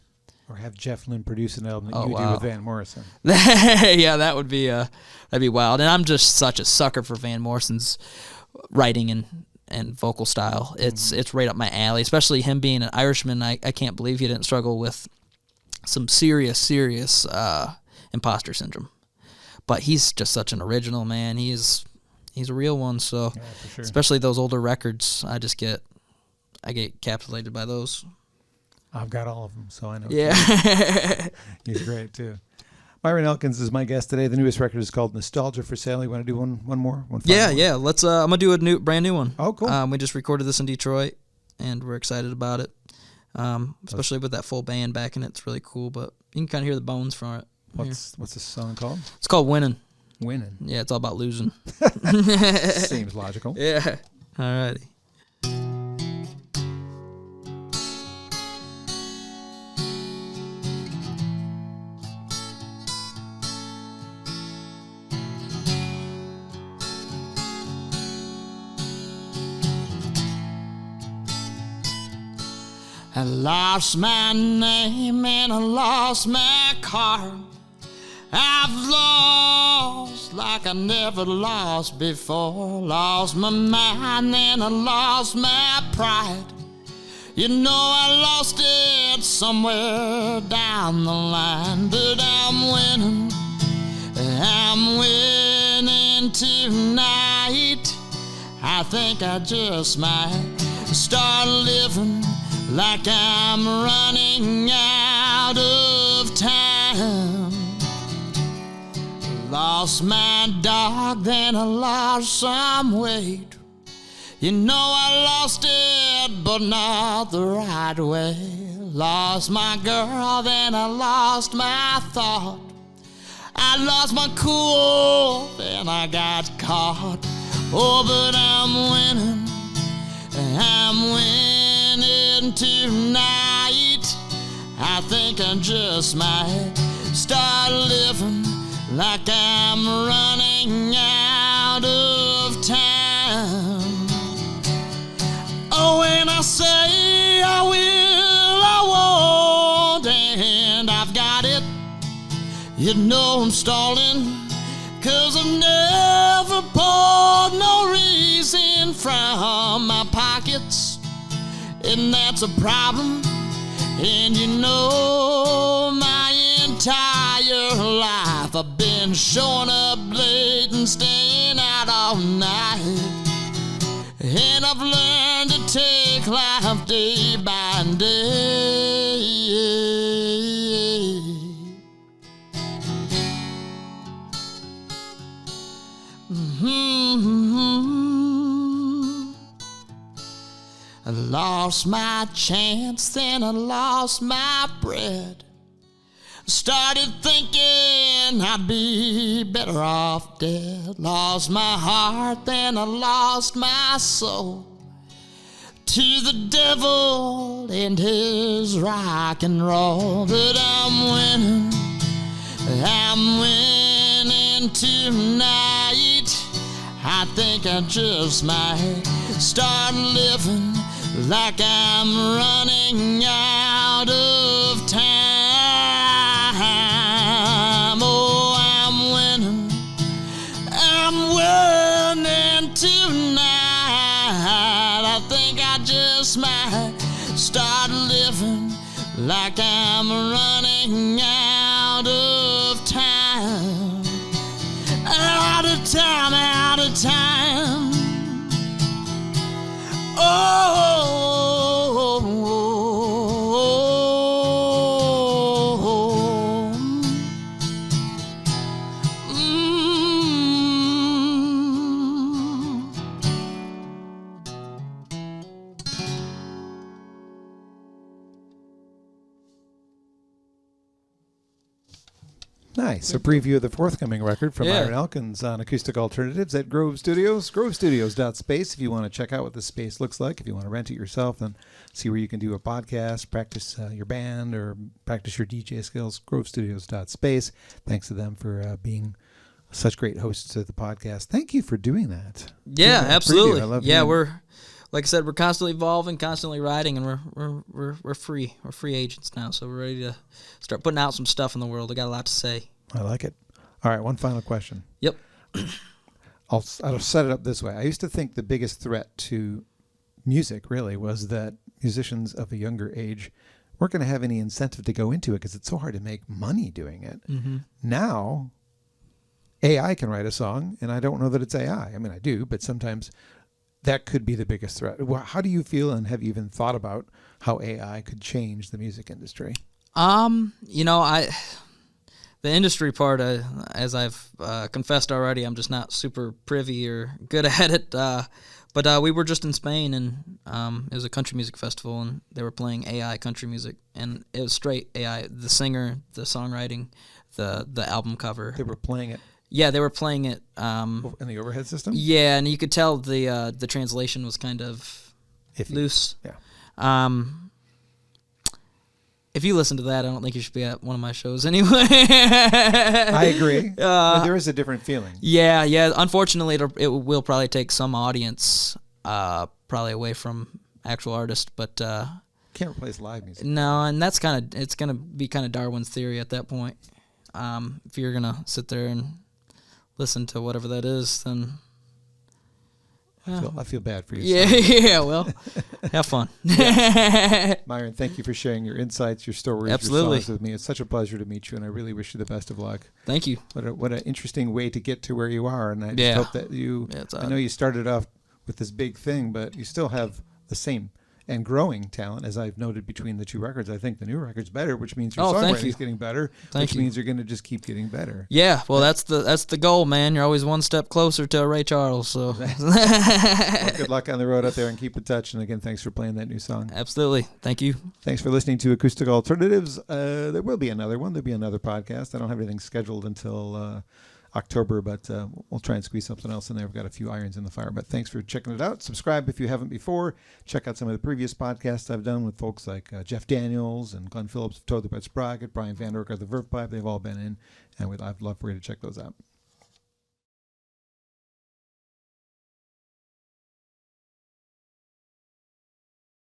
[SPEAKER 1] have Jeff Lynne produce an album that you do with Van Morrison.
[SPEAKER 2] Yeah, that'd be wild. And I'm just such a sucker for Van Morrison's writing and vocal style. It's right up my alley, especially him being an Irishman. I can't believe he didn't struggle with some serious imposter syndrome. But he's just such an original, man. He's a real one. So, for sure. Especially those older records, I get captivated by those.
[SPEAKER 1] I've got all of them, so I know.
[SPEAKER 2] Yeah,
[SPEAKER 1] he's great too. Myron Elkins is my guest today. The newest record is called Nostalgia for Sale. You want to do one more?
[SPEAKER 2] Yeah. Let's. I'm gonna do a brand new one.
[SPEAKER 1] Oh, cool.
[SPEAKER 2] We just recorded this in Detroit, and we're excited about it. Especially with that full band backing it. It's really cool. But you can kind of hear the bones from it.
[SPEAKER 1] What's this song called?
[SPEAKER 2] It's called Winnin.
[SPEAKER 1] Winnin.
[SPEAKER 2] Yeah, it's all about losing.
[SPEAKER 1] Seems logical.
[SPEAKER 2] Yeah. Alrighty.
[SPEAKER 3] I lost my name and I lost my car. I've lost like I never lost before. Lost my mind and I lost my pride. I lost it somewhere down the line. But I'm winning. I'm winning tonight. I think I just might start living like I'm running out of time. Lost my dog, then I lost some weight. I lost it, but not the right way. Lost my girl, then I lost my thought. I lost my cool, then I got caught. Oh, but I'm winning tonight. I think I just might start living like I'm running out of time. Oh, when I say I will, I won't, and I've got it. You know I'm stalling, 'cause I've never poured no reason from my pockets, and that's a problem. And you know my entire life I've been showing up late and staying out all night, and I've learned to take life day by day. I lost my chance, then I lost my bread. Started thinking I'd be better off dead. Lost my heart, then I lost my soul to the devil and his rock and roll. But I'm winning tonight. I think I just might start living like I'm running out of time. Oh, I'm winning tonight. I think I just might start living like I'm running out of time. Out of time, out of time.
[SPEAKER 1] Nice. A preview of the forthcoming record from Myron Elkins on Acoustic Alternatives at Grove Studios. GroveStudios.space if you want to check out what the space looks like. If you want to rent it yourself and see where you can do a podcast, practice your band, or practice your DJ skills, GroveStudios.space. Thanks to them for being such great hosts of the podcast. Thank you for doing that.
[SPEAKER 2] Yeah, absolutely.
[SPEAKER 1] I love
[SPEAKER 2] we're, like I said, we're constantly evolving, constantly writing, and we're free. We're free agents now, so we're ready to start putting out some stuff in the world. We got a lot to say.
[SPEAKER 1] I like it. All right, one final question.
[SPEAKER 2] Yep.
[SPEAKER 1] I'll set it up this way. I used to think the biggest threat to music really was that musicians of a younger age weren't going to have any incentive to go into it because it's so hard to make money doing it. Mm-hmm. Now, AI can write a song, and I don't know that it's AI. I mean, I do, but sometimes that could be the biggest threat. Well, how do you feel, and have you even thought about how AI could change the music industry?
[SPEAKER 2] The industry part, as I've confessed already, I'm just not super privy or good at it. But we were just in Spain, and it was a country music festival, and they were playing AI country music, and it was straight AI. The singer, the songwriting, the album cover.
[SPEAKER 1] They were playing it.
[SPEAKER 2] Yeah, they were playing it
[SPEAKER 1] in the overhead system.
[SPEAKER 2] Yeah, and you could tell the translation was kind of
[SPEAKER 1] iffy.
[SPEAKER 2] Loose.
[SPEAKER 1] Yeah.
[SPEAKER 2] If you listen to that, I don't think you should be at one of my shows anyway.
[SPEAKER 1] I agree. But there is a different feeling.
[SPEAKER 2] Yeah. Unfortunately, it will probably take some audience probably away from actual artists, but
[SPEAKER 1] can't replace live music.
[SPEAKER 2] No, and it's gonna be kind of Darwin's theory at that point. If you're gonna sit there and listen to whatever that is, then
[SPEAKER 1] I feel bad for you.
[SPEAKER 2] Yeah. Well, have fun.
[SPEAKER 1] Myron, thank you for sharing your insights, your stories,
[SPEAKER 2] Absolutely.
[SPEAKER 1] your songs with me. It's such a pleasure to meet you, and I really wish you the best of luck.
[SPEAKER 2] Thank you.
[SPEAKER 1] What an interesting way to get to where you are, and I just hope that I know you started off with this big thing, but you still have the same and growing talent, as I've noted between the two records. I think the new record's better, which means your
[SPEAKER 2] Oh, thank
[SPEAKER 1] songwriting's
[SPEAKER 2] you.
[SPEAKER 1] getting better,
[SPEAKER 2] Thank
[SPEAKER 1] which
[SPEAKER 2] you.
[SPEAKER 1] means you're going to just keep getting better.
[SPEAKER 2] Yeah, well, that's the goal, man. You're always one step closer to a Ray Charles. So,
[SPEAKER 1] Well, good luck on the road out there, and keep in touch. And again, thanks for playing that new song.
[SPEAKER 2] absolutely, thank you.
[SPEAKER 1] Thanks for listening to Acoustic Alternatives. There will be another one. There'll be another podcast. I don't have anything scheduled until October, but we'll try and squeeze something else in there. We've got a few irons in the fire. But thanks for checking it out. Subscribe if you haven't before. Check out some of the previous podcasts I've done with folks like Jeff Daniels and Glenn Phillips of Totally But Sprocket, Brian Van Ork of the Verve Pipe. They've all been in, and I'd love for you to check those out.